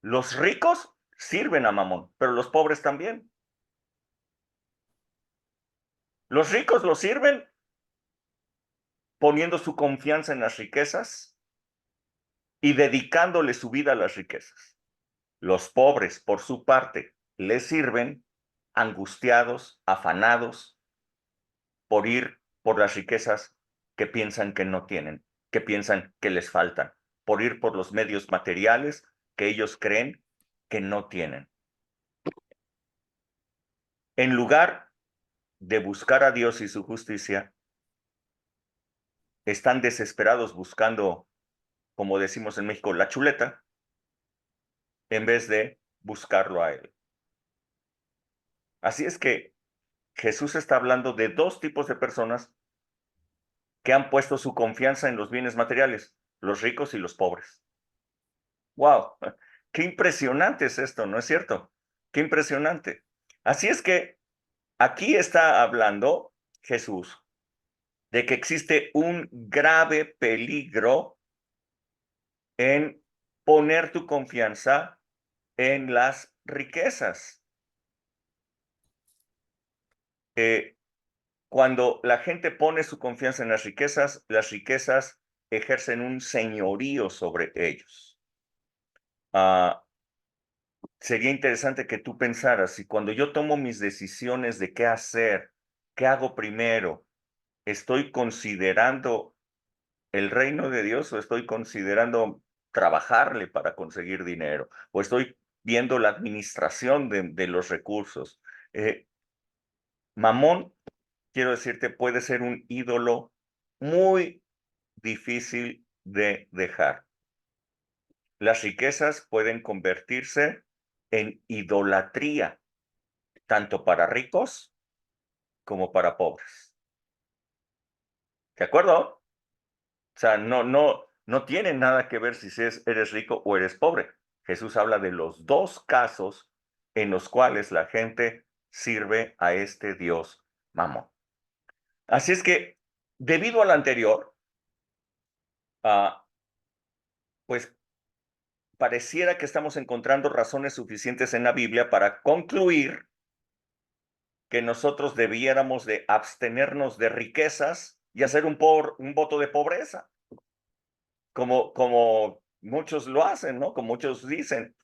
Los ricos sirven a Mamón, pero los pobres también. Los ricos lo sirven poniendo su confianza en las riquezas y dedicándole su vida a las riquezas. Los pobres, por su parte, le sirven angustiados, afanados por ir por las riquezas que piensan que no tienen, que piensan que les faltan, por ir por los medios materiales que ellos creen que no tienen. En lugar de buscar a Dios y su justicia, están desesperados buscando, como decimos en México, la chuleta, en vez de buscarlo a Él. Así es que Jesús está hablando de dos tipos de personas que han puesto su confianza en los bienes materiales, los ricos y los pobres. ¡Wow! ¡Qué impresionante es esto! ¿No es cierto? ¡Qué impresionante! Así es que aquí está hablando Jesús de que existe un grave peligro en poner tu confianza en las riquezas. Cuando la gente pone su confianza en las riquezas ejercen un señorío sobre ellos. Sería interesante que tú pensaras, si cuando yo tomo mis decisiones de qué hacer, qué hago primero, ¿estoy considerando el reino de Dios o estoy considerando trabajarle para conseguir dinero? ¿O estoy viendo la administración de los recursos? Mamón, quiero decirte, puede ser un ídolo muy difícil de dejar. Las riquezas pueden convertirse en idolatría, tanto para ricos como para pobres. ¿De acuerdo? O sea, no tiene nada que ver si eres rico o eres pobre. Jesús habla de los dos casos en los cuales la gente sirve a este Dios Mamón. Así es que, debido a lo anterior, pues pareciera que estamos encontrando razones suficientes en la Biblia para concluir que nosotros debiéramos de abstenernos de riquezas y hacer un voto de pobreza, como muchos lo hacen, ¿no? Como muchos dicen.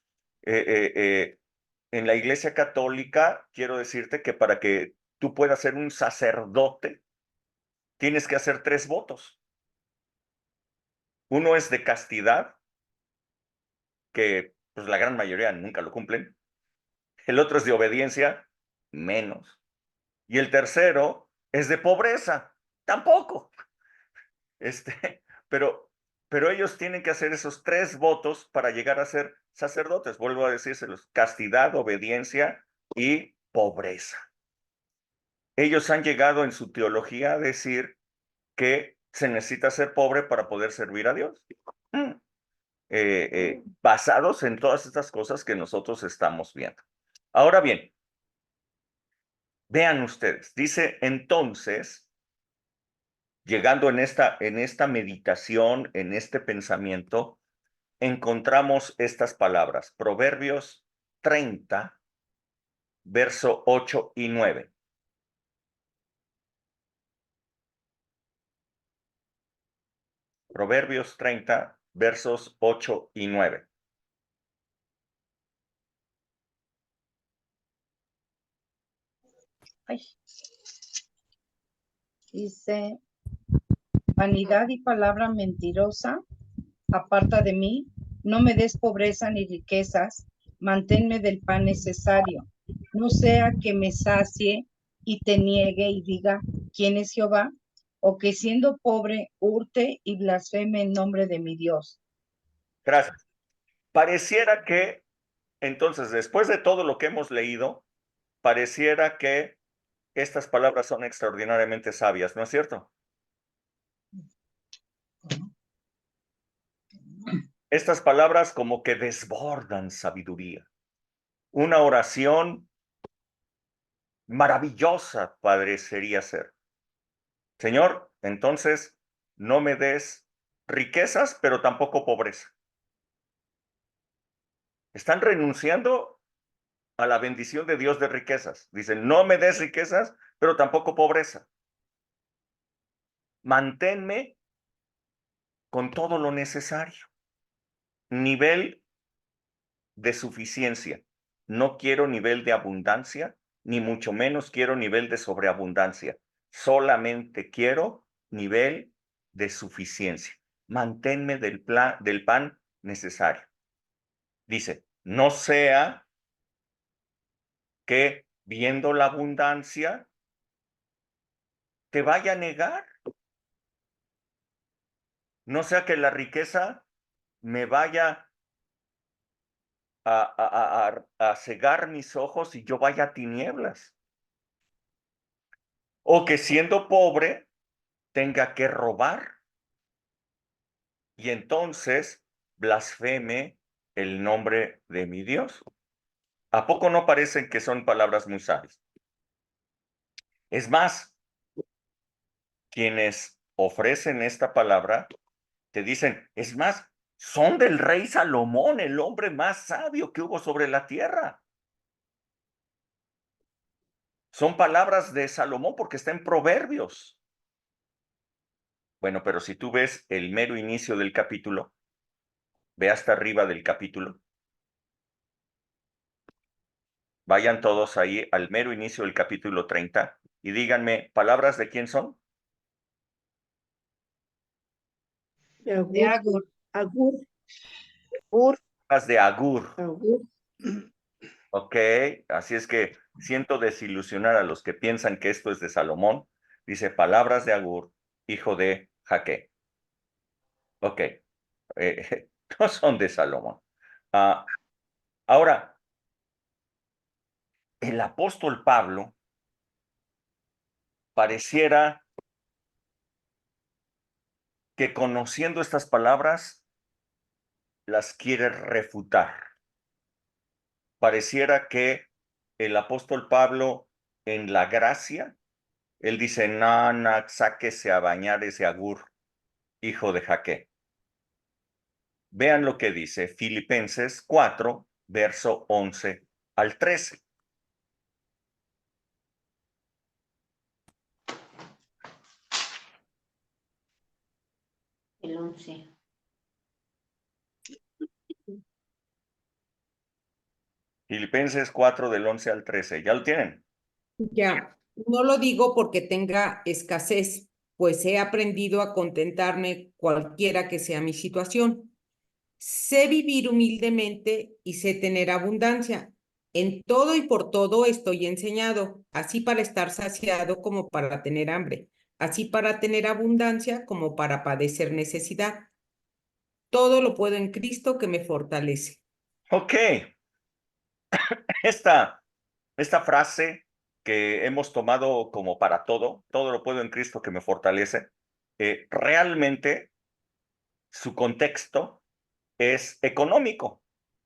En la Iglesia Católica, quiero decirte que para que tú puedas ser un sacerdote, tienes que hacer 3 votos. Uno es de castidad, que pues la gran mayoría nunca lo cumplen. El otro es de obediencia, menos. Y el tercero es de pobreza, tampoco. Pero ellos tienen que hacer esos 3 votos para llegar a ser sacerdotes. Vuelvo a decírselos: castidad, obediencia y pobreza. Ellos han llegado en su teología a decir que se necesita ser pobre para poder servir a Dios. Basados en todas estas cosas que nosotros estamos viendo. Ahora bien, vean ustedes, dice entonces, llegando en esta meditación, en este pensamiento, encontramos estas palabras, Proverbios 30, verso 8 y 9. Proverbios 30, versos 8 y 9. Ay. Dice, vanidad y palabra mentirosa, aparta de mí, no me des pobreza ni riquezas, manténme del pan necesario, no sea que me sacie y te niegue y diga, ¿quién es Jehová? O que siendo pobre hurte y blasfeme en nombre de mi Dios. Gracias. Pareciera que, entonces, después de todo lo que hemos leído, pareciera que estas palabras son extraordinariamente sabias, ¿no es cierto? Estas palabras como que desbordan sabiduría. Una oración maravillosa parecería ser. Señor, entonces no me des riquezas, pero tampoco pobreza. Están renunciando a la bendición de Dios de riquezas. Dicen, no me des riquezas, pero tampoco pobreza. Manténme con todo lo necesario. Nivel de suficiencia. No quiero nivel de abundancia, ni mucho menos quiero nivel de sobreabundancia. Solamente quiero nivel de suficiencia. Manténme del pan necesario. Dice, no sea que viendo la abundancia te vaya a negar. No sea que la riqueza me vaya a cegar mis ojos y yo vaya a tinieblas. O que siendo pobre tenga que robar y entonces blasfeme el nombre de mi Dios. ¿A poco no parecen que son palabras muy sabias? Es más, quienes ofrecen esta palabra te dicen, es más, son del rey Salomón, el hombre más sabio que hubo sobre la tierra. Son palabras de Salomón porque está en Proverbios. Bueno, pero si tú ves el mero inicio del capítulo, ve hasta arriba del capítulo. Vayan todos ahí al mero inicio del capítulo 30 y díganme, ¿palabras de quién son? De Agur. Agur. Ur. Palabras de Agur. Agur. Ok, así es que siento desilusionar a los que piensan que esto es de Salomón. Dice, palabras de Agur, hijo de Jaque. Ok, no son de Salomón. Ahora, el apóstol Pablo pareciera que conociendo estas palabras las quiere refutar. Pareciera que el apóstol Pablo en la gracia, él dice, no, sáquese a bañar ese Agur, hijo de Jaque. Vean lo que dice Filipenses 4, verso 11 al 13. El 11. Filipenses 4 del 11 al 13. ¿Ya lo tienen? Ya, no lo digo porque tenga escasez, pues he aprendido a contentarme cualquiera que sea mi situación. Sé vivir humildemente y sé tener abundancia. En todo y por todo estoy enseñado, así para estar saciado como para tener hambre, así para tener abundancia como para padecer necesidad. Todo lo puedo en Cristo que me fortalece. Ok. Esta frase que hemos tomado como para todo lo puedo en Cristo que me fortalece, realmente su contexto es económico.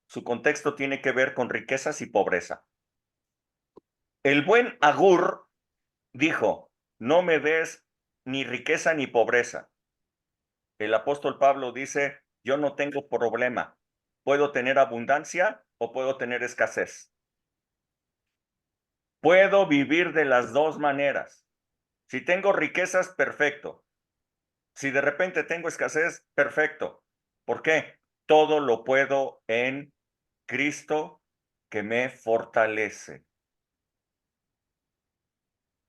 Su contexto tiene que ver con riquezas y pobreza. El buen Agur dijo, no me des ni riqueza ni pobreza. El apóstol Pablo dice, yo no tengo problema. Puedo tener abundancia o puedo tener escasez. Puedo vivir de las dos maneras. Si tengo riquezas, perfecto. Si de repente tengo escasez, perfecto. ¿Por qué? Todo lo puedo en Cristo que me fortalece.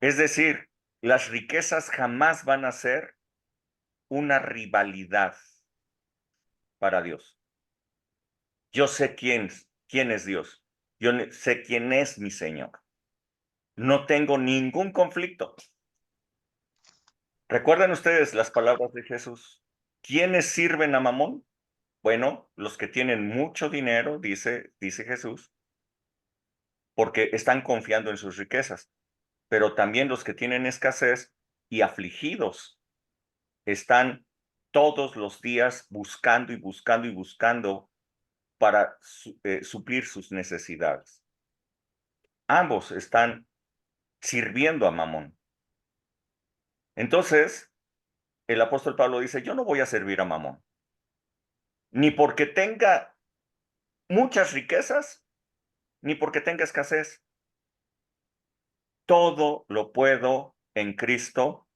Es decir, las riquezas jamás van a ser una rivalidad para Dios. Yo sé quién es Dios. Yo sé quién es mi Señor. No tengo ningún conflicto. ¿Recuerdan ustedes las palabras de Jesús? ¿Quiénes sirven a Mamón? Bueno, los que tienen mucho dinero, dice Jesús, porque están confiando en sus riquezas, pero también los que tienen escasez y afligidos están todos los días buscando y buscando y buscando para suplir sus necesidades. Ambos están sirviendo a Mamón. Entonces, el apóstol Pablo dice, yo no voy a servir a Mamón, ni porque tenga muchas riquezas, ni porque tenga escasez. Todo lo puedo en Cristo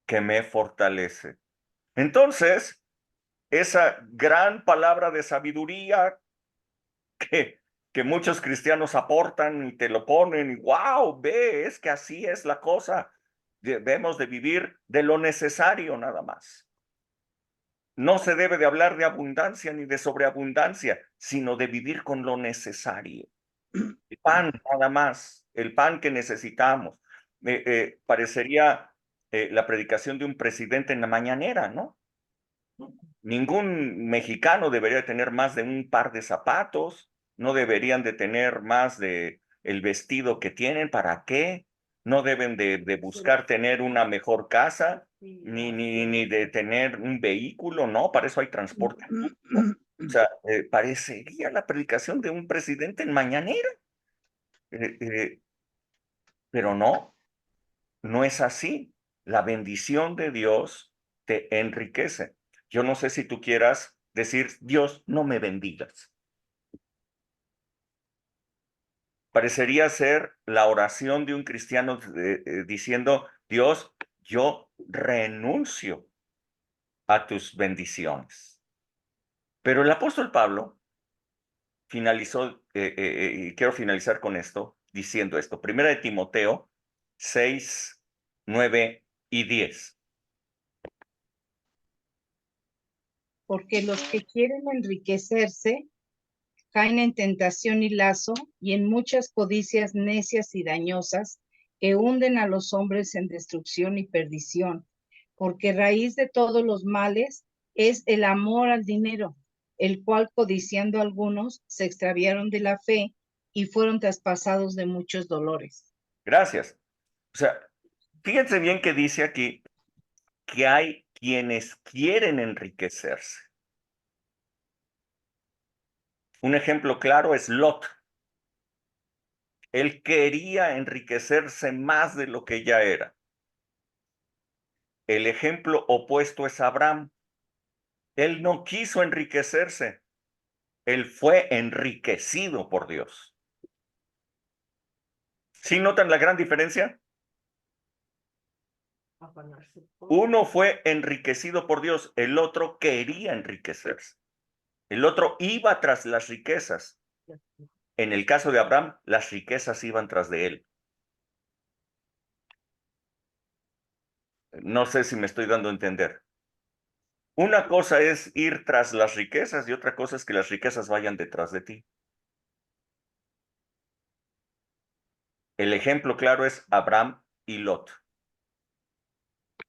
que me fortalece. Entonces, esa gran palabra de sabiduría que muchos cristianos aportan y te lo ponen, y wow, ve, es que así es la cosa. Debemos de vivir de lo necesario nada más. No se debe de hablar de abundancia ni de sobreabundancia, sino de vivir con lo necesario. El pan nada más, el pan que necesitamos. Parecería la predicación de un presidente en la mañanera, ¿no? Ningún mexicano debería tener más de un par de zapatos, no deberían de tener más de el vestido que tienen, ¿para qué? No deben de buscar tener una mejor casa, ni de tener un vehículo, ¿no? Para eso hay transporte público. O sea, parecería la predicación de un presidente en mañanera. Pero no, no es así. La bendición de Dios te enriquece. Yo no sé si tú quieras decir, Dios, no me bendigas. Parecería ser la oración de un cristiano diciendo, Dios, yo renuncio a tus bendiciones. Pero el apóstol Pablo finalizó, y quiero finalizar con esto, diciendo esto. Primera de Timoteo 6, 9 y 10. Porque los que quieren enriquecerse caen en tentación y lazo y en muchas codicias necias y dañosas que hunden a los hombres en destrucción y perdición, porque raíz de todos los males es el amor al dinero, el cual codiciando algunos se extraviaron de la fe y fueron traspasados de muchos dolores. Gracias. O sea, fíjense bien que dice aquí que hay quienes quieren enriquecerse. Un ejemplo claro es Lot. Él quería enriquecerse más de lo que ya era. El ejemplo opuesto es Abraham. Él no quiso enriquecerse. Él fue enriquecido por Dios. ¿Sí notan la gran diferencia? Uno fue enriquecido por Dios, el otro quería enriquecerse. El otro iba tras las riquezas. En el caso de Abraham, las riquezas iban tras de él. No sé si me estoy dando a entender. Una cosa es ir tras las riquezas y otra cosa es que las riquezas vayan detrás de ti. El ejemplo claro es Abraham y Lot.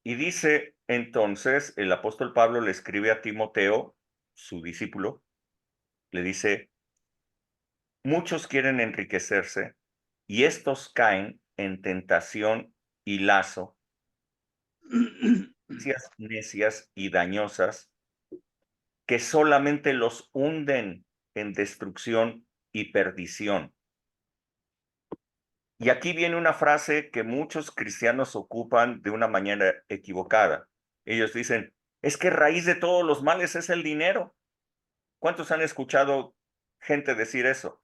Y dice entonces, el apóstol Pablo le escribe a Timoteo, su discípulo, le dice, muchos quieren enriquecerse y estos caen en tentación y lazo, necias y dañosas, que solamente los hunden en destrucción y perdición. Y aquí viene una frase que muchos cristianos ocupan de una manera equivocada. Ellos dicen, es que raíz de todos los males es el dinero. ¿Cuántos han escuchado gente decir eso?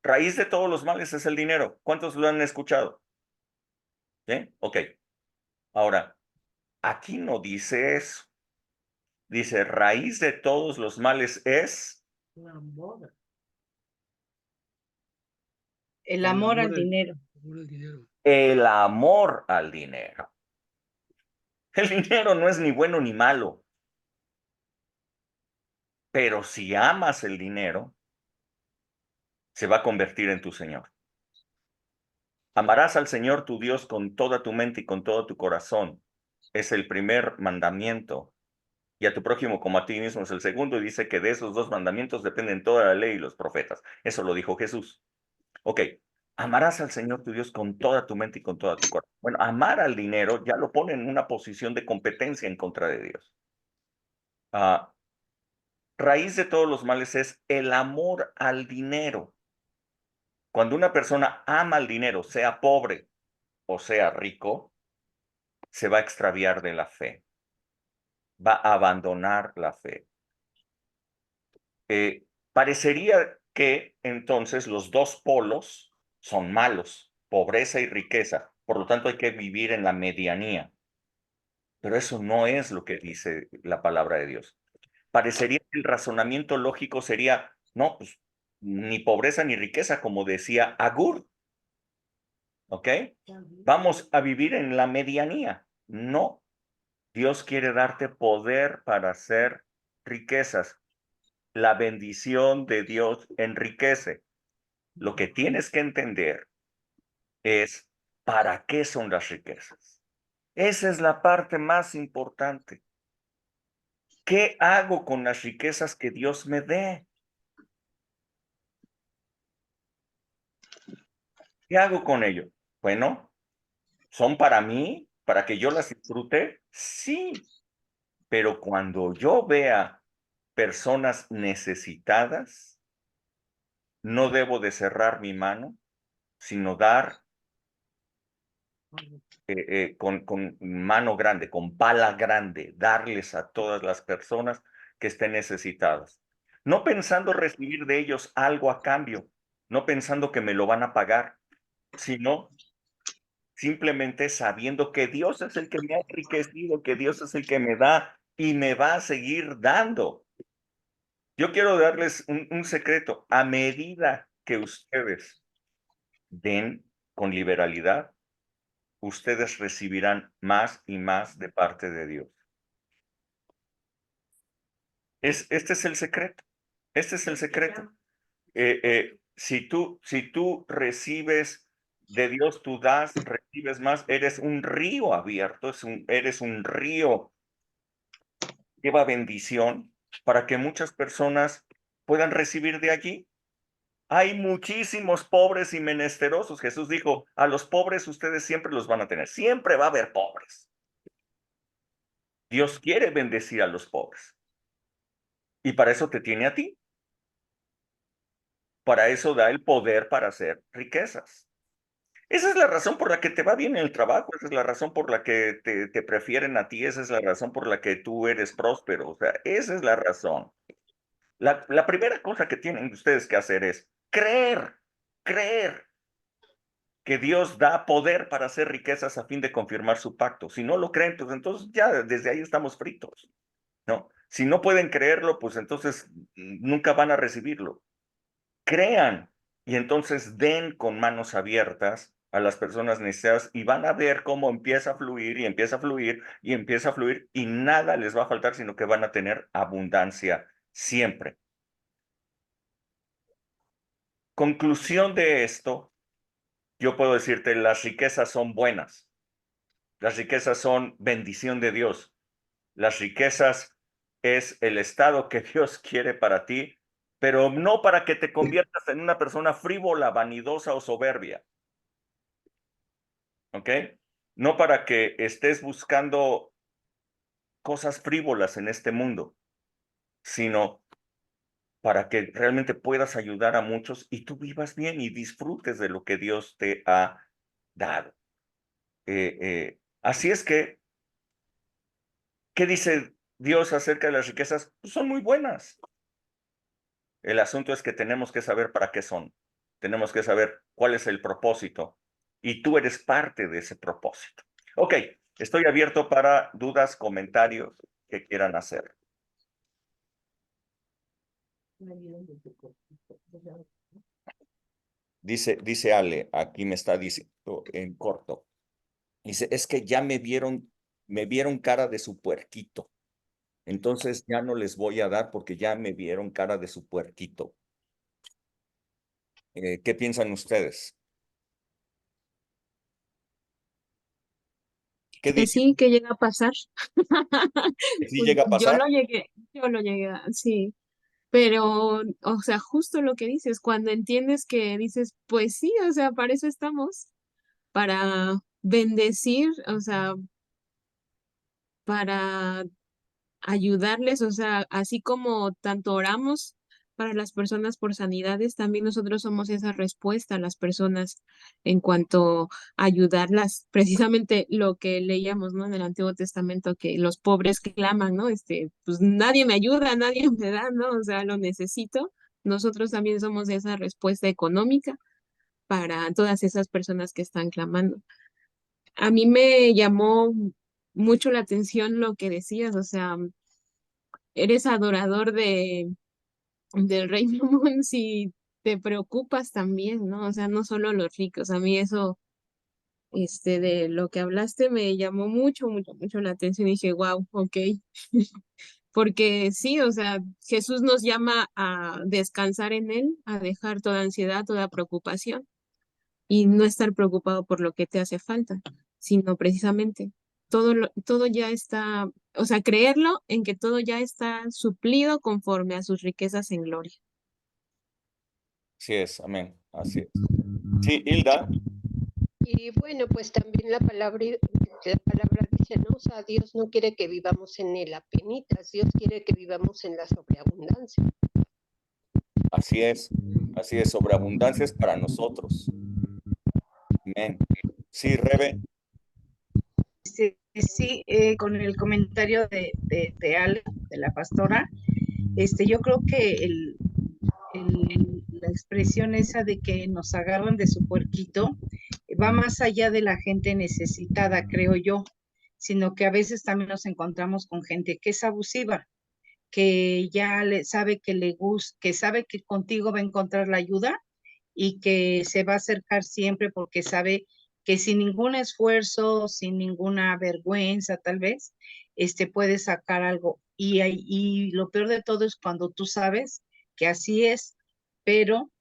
Raíz de todos los males es el dinero. ¿Cuántos lo han escuchado? ¿Sí? Ok. Ahora, aquí no dice eso. Dice, raíz de todos los males es El amor al dinero. el amor al dinero. El dinero no es ni bueno ni malo. Pero si amas el dinero, se va a convertir en tu Señor. Amarás al Señor tu Dios con toda tu mente y con todo tu corazón. Es el primer mandamiento. Y a tu prójimo como a ti mismo es el segundo. Y dice que de esos dos mandamientos dependen toda la ley y los profetas. Eso lo dijo Jesús. Ok, amarás al Señor tu Dios con toda tu mente y con toda tu corazón. Bueno, amar al dinero ya lo pone en una posición de competencia en contra de Dios. Raíz de todos los males es el amor al dinero. Cuando una persona ama al dinero, sea pobre o sea rico, se va a extraviar de la fe, va a abandonar la fe. Parecería que entonces los dos polos son malos, pobreza y riqueza, por lo tanto hay que vivir en la medianía. Pero eso no es lo que dice la palabra de Dios. Parecería que el razonamiento lógico sería, no, pues ni pobreza ni riqueza, como decía Agur. ¿Ok? Vamos a vivir en la medianía. No. Dios quiere darte poder para hacer riquezas. La bendición de Dios enriquece. Lo que tienes que entender es para qué son las riquezas. Esa es la parte más importante. ¿Qué hago con las riquezas que Dios me dé? ¿Qué hago con ello? Bueno, ¿son para mí? ¿Para que yo las disfrute? Sí, pero cuando yo vea personas necesitadas, no debo de cerrar mi mano, sino dar con mano grande, con pala grande, darles a todas las personas que estén necesitadas. No pensando recibir de ellos algo a cambio, no pensando que me lo van a pagar, sino simplemente sabiendo que Dios es el que me ha enriquecido, que Dios es el que me da y me va a seguir dando. Yo quiero darles un secreto. A medida que ustedes den con liberalidad, ustedes recibirán más y más de parte de Dios. Este es el secreto. Este es el secreto. Si tú recibes de Dios, tú das, recibes más, eres un río abierto, eres un río que lleva bendición para que muchas personas puedan recibir de allí. Hay muchísimos pobres y menesterosos. Jesús dijo, a los pobres ustedes siempre los van a tener. Siempre va a haber pobres. Dios quiere bendecir a los pobres. Y para eso te tiene a ti. Para eso da el poder para hacer riquezas. Esa es la razón por la que te va bien en el trabajo, esa es la razón por la que te prefieren a ti, esa es la razón por la que tú eres próspero, o sea, esa es la razón. La primera cosa que tienen ustedes que hacer es creer que Dios da poder para hacer riquezas a fin de confirmar su pacto. Si no lo creen, pues entonces ya desde ahí estamos fritos, ¿no? Si no pueden creerlo, pues entonces nunca van a recibirlo. Crean y entonces den con manos abiertas a las personas necesitadas y van a ver cómo empieza a fluir y empieza a fluir y empieza a fluir y nada les va a faltar, sino que van a tener abundancia siempre. Conclusión de esto, yo puedo decirte, las riquezas son buenas. Las riquezas son bendición de Dios. Las riquezas es el estado que Dios quiere para ti, pero no para que te conviertas en una persona frívola, vanidosa o soberbia. ¿Ok? No para que estés buscando cosas frívolas en este mundo, sino para que realmente puedas ayudar a muchos y tú vivas bien y disfrutes de lo que Dios te ha dado. Así es que, ¿qué dice Dios acerca de las riquezas? Pues son muy buenas. El asunto es que tenemos que saber para qué son. Tenemos que saber cuál es el propósito. Y tú eres parte de ese propósito. Ok, estoy abierto para dudas, comentarios que quieran hacer. Dice Ale, aquí me está diciendo en corto. Dice, es que ya me vieron cara de su puerquito. Entonces ya no les voy a dar porque ya me vieron cara de su puerquito. ¿Qué piensan ustedes? ¿Qué Que dicen? sí, que llega a pasar. ¿Sí Pues llega a pasar? yo lo llegué a, sí. Pero, o sea, justo lo que dices, cuando entiendes que dices, pues sí, o sea, para eso estamos, para bendecir, o sea, para ayudarles, o sea, así como tanto oramos para las personas por sanidades, también nosotros somos esa respuesta a las personas en cuanto a ayudarlas, precisamente lo que leíamos, ¿no? En el Antiguo Testamento, que los pobres claman, ¿no? Pues nadie me ayuda, nadie me da, ¿no? O sea, lo necesito. Nosotros también somos esa respuesta económica para todas esas personas que están clamando. A mí me llamó mucho la atención lo que decías, o sea, eres adorador del Rey Mamón si te preocupas también, ¿no? O sea, no solo los ricos. A mí eso, de lo que hablaste me llamó mucho, mucho, mucho la atención y dije, wow, ok. Porque sí, o sea, Jesús nos llama a descansar en Él, a dejar toda ansiedad, toda preocupación y no estar preocupado por lo que te hace falta, sino precisamente todo ya está, o sea, creerlo en que todo ya está suplido conforme a sus riquezas en gloria. Así es, amén. Así es. Sí, Hilda. Y bueno, pues también la palabra dice, ¿no? O sea, Dios no quiere que vivamos en el apenitas, Dios quiere que vivamos en la sobreabundancia. Así es, sobreabundancia es para nosotros. Amén. Sí, Rebe, Sí, con el comentario de Ale, de la pastora, yo creo que la expresión esa de que nos agarran de su puerquito va más allá de la gente necesitada, creo yo, sino que a veces también nos encontramos con gente que es abusiva, que ya sabe que le gusta, que sabe que contigo va a encontrar la ayuda y que se va a acercar siempre porque sabe que sin ningún esfuerzo, sin ninguna vergüenza, tal vez, puede sacar algo. Y lo peor de todo es cuando tú sabes que así es, pero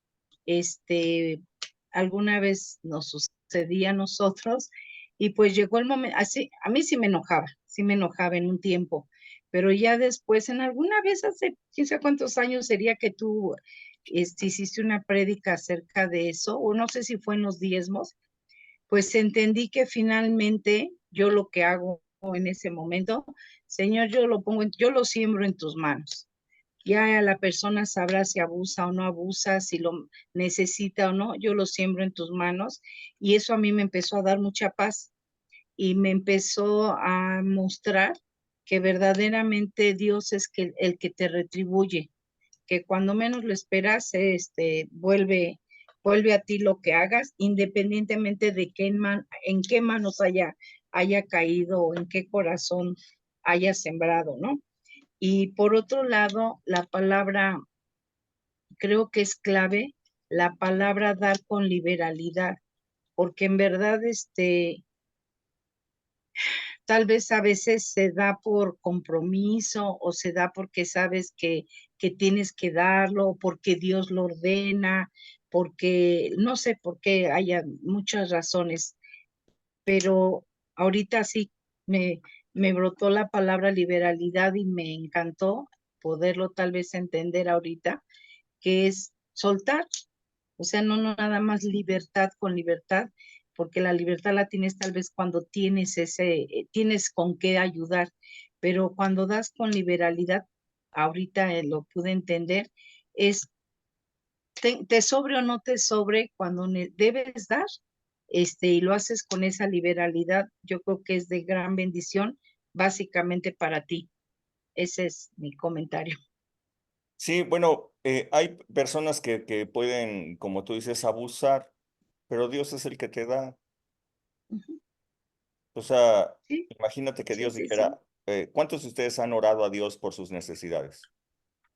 alguna vez nos sucedía a nosotros y pues llegó el momento, así, a mí sí me enojaba en un tiempo, pero ya después, en alguna vez hace quién sabe cuántos años sería que tú hiciste una prédica acerca de eso, o no sé si fue en los diezmos, pues entendí que finalmente yo lo que hago en ese momento, Señor, yo lo siembro en tus manos. Ya la persona sabrá si abusa o no abusa, si lo necesita o no, yo lo siembro en tus manos y eso a mí me empezó a dar mucha paz y me empezó a mostrar que verdaderamente Dios es el que te retribuye, que cuando menos lo esperas, vuelve a ti lo que hagas, independientemente de en qué manos haya caído o en qué corazón haya sembrado, ¿no? Y por otro lado, la palabra, creo que es clave, la palabra dar con liberalidad, porque en verdad, tal vez a veces se da por compromiso o se da porque sabes que tienes que darlo, o porque Dios lo ordena, porque no sé por qué haya muchas razones, pero ahorita sí me brotó la palabra liberalidad y me encantó poderlo tal vez entender ahorita, que es soltar, o sea, no nada más libertad con libertad, porque la libertad la tienes tal vez cuando tienes con qué ayudar, pero cuando das con liberalidad, ahorita lo pude entender, es te sobre o no te sobre cuando debes dar, y lo haces con esa liberalidad, yo creo que es de gran bendición, básicamente para ti. Ese es mi comentario. sí, bueno, hay personas que pueden, como tú dices, abusar, pero Dios es el que te da. Ujú. O sea, Sí, imagínate que sí, Dios sí, sí. dijera, ¿cuántos de ustedes han orado a Dios por sus necesidades?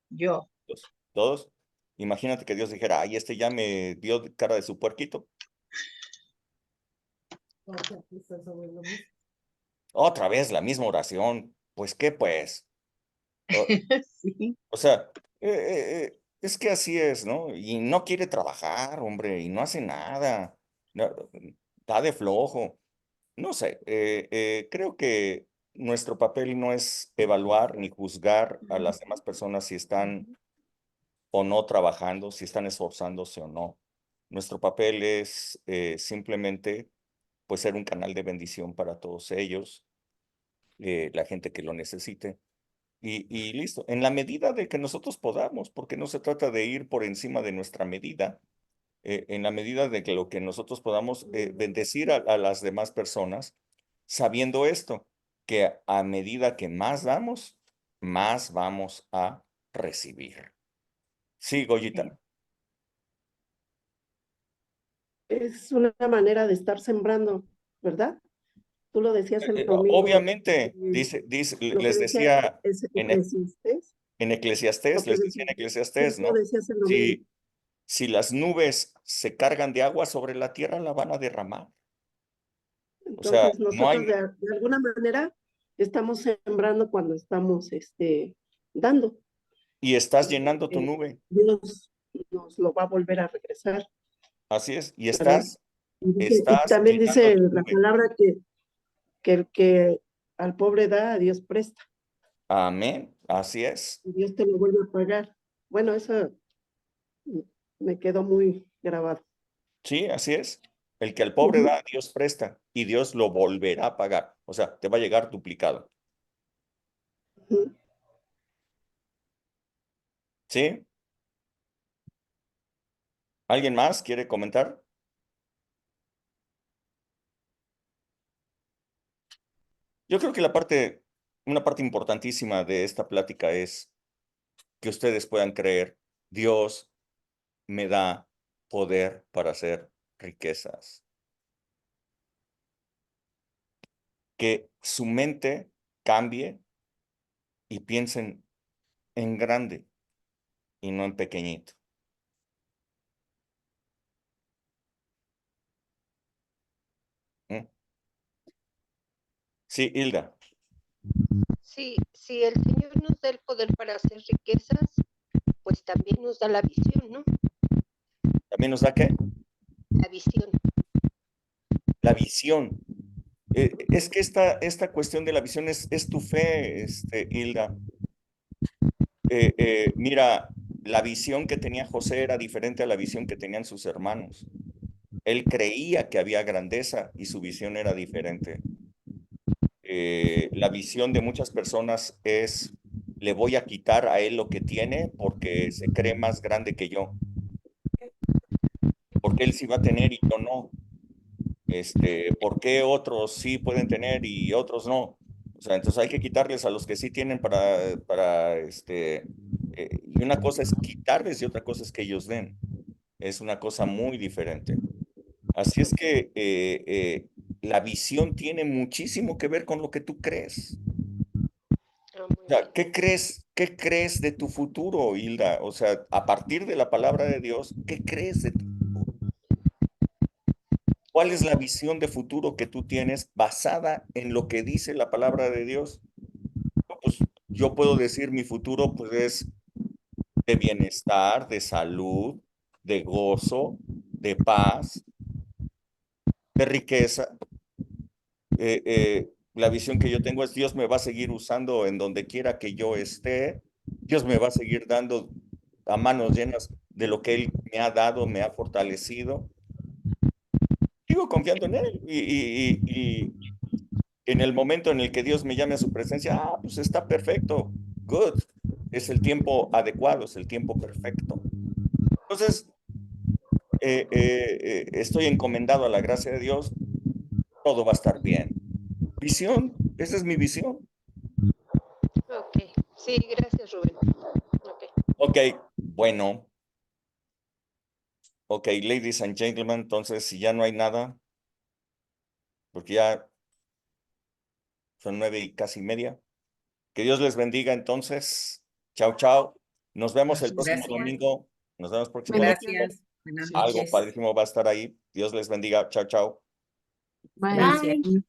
Yo. ¿Todos? ¿Todos? Imagínate que Dios dijera, ay, este ya me dio cara de su puerquito. Otra vez la misma oración. Pues, ¿qué pues? O, Sí. o sea, es que así es, ¿no? Y no quiere trabajar, hombre, y no hace nada. No, está de flojo. No sé, creo que nuestro papel no es evaluar ni juzgar a las demás personas si están o no trabajando, si están esforzándose o no. Nuestro papel es simplemente pues ser un canal de bendición para todos ellos, la gente que lo necesite. Y listo, en la medida de que nosotros podamos, porque no se trata de ir por encima de nuestra medida, en la medida de que lo que nosotros podamos bendecir a las demás personas, sabiendo esto, que a medida que más damos, más vamos a recibir. Sí, Goyita. Es una manera de estar sembrando, ¿verdad? Tú lo decías el domingo. Obviamente, Lo que les decía decía es en Eclesiastés. Eclesiastés, les decía en Eclesiastés, Tú lo ¿no? decías el domingo. Si las nubes se cargan de agua sobre la tierra, la van a derramar. O sea, Entonces, no hay, nosotros de alguna manera estamos sembrando cuando estamos dando. y estás llenando tu nube. Dios nos lo va a volver a regresar, Así es, y ¿verdad? Y también llenando dice tu la nube. palabra que el que al pobre da, a Dios presta. Amén, así es. Y Dios te lo vuelve a pagar. Bueno, eso me quedó muy grabado. Sí, así es. El que al pobre da, Dios presta, y Dios lo volverá a pagar. O sea, te va a llegar duplicado. ¿Sí? ¿Alguien más quiere comentar? Yo creo que una parte importantísima de esta plática es que ustedes puedan creer, Dios me da poder para hacer riquezas. Que su mente cambie y piensen en grande y no en pequeñito. ¿Mm? Sí, Hilda. Sí, si el Señor nos da el poder para hacer riquezas, pues también nos da la visión, ¿no? ¿También nos da qué? La visión. La visión. Es que esta cuestión de la visión es tu fe, Hilda. Mira, la visión que tenía José era diferente a la visión que tenían sus hermanos. Él creía que había grandeza y su visión era diferente. La visión de muchas personas es, le voy a quitar a él lo que tiene porque se cree más grande que yo. Porque él sí va a tener y yo no. ¿Por qué otros sí pueden tener y otros no? O sea, entonces hay que quitarles a los que sí tienen y una cosa es quitarles y otra cosa es que ellos den. Es una cosa muy diferente. Así es que la visión tiene muchísimo que ver con lo que tú crees. O sea, ¿qué crees de tu futuro, Hilda? O sea, a partir de la palabra de Dios, ¿qué crees de tu futuro? ¿Cuál es la visión de futuro que tú tienes basada en lo que dice la palabra de Dios? Pues yo puedo decir mi futuro pues es de bienestar, de salud, de gozo, de paz, de riqueza. La visión que yo tengo es Dios me va a seguir usando en donde quiera que yo esté. Dios me va a seguir dando a manos llenas de lo que Él me ha dado, me ha fortalecido. Sigo confiando en Él y en el momento en el que Dios me llame a su presencia, pues está perfecto, good. Es el tiempo adecuado, es el tiempo perfecto. Entonces, estoy encomendado a la gracia de Dios, todo va a estar bien. Visión, esa es mi visión. Ok, sí, gracias, Rubén. Ok, bueno. Ok, ladies and gentlemen, entonces si ya no hay nada, porque ya son 9:30. Que Dios les bendiga entonces. Chao, chao. Nos vemos el próximo domingo. Nos vemos el próximo domingo. Gracias. Buenas Algo noches. padrísimo va a estar ahí. Dios les bendiga. Chao, chao. Bye.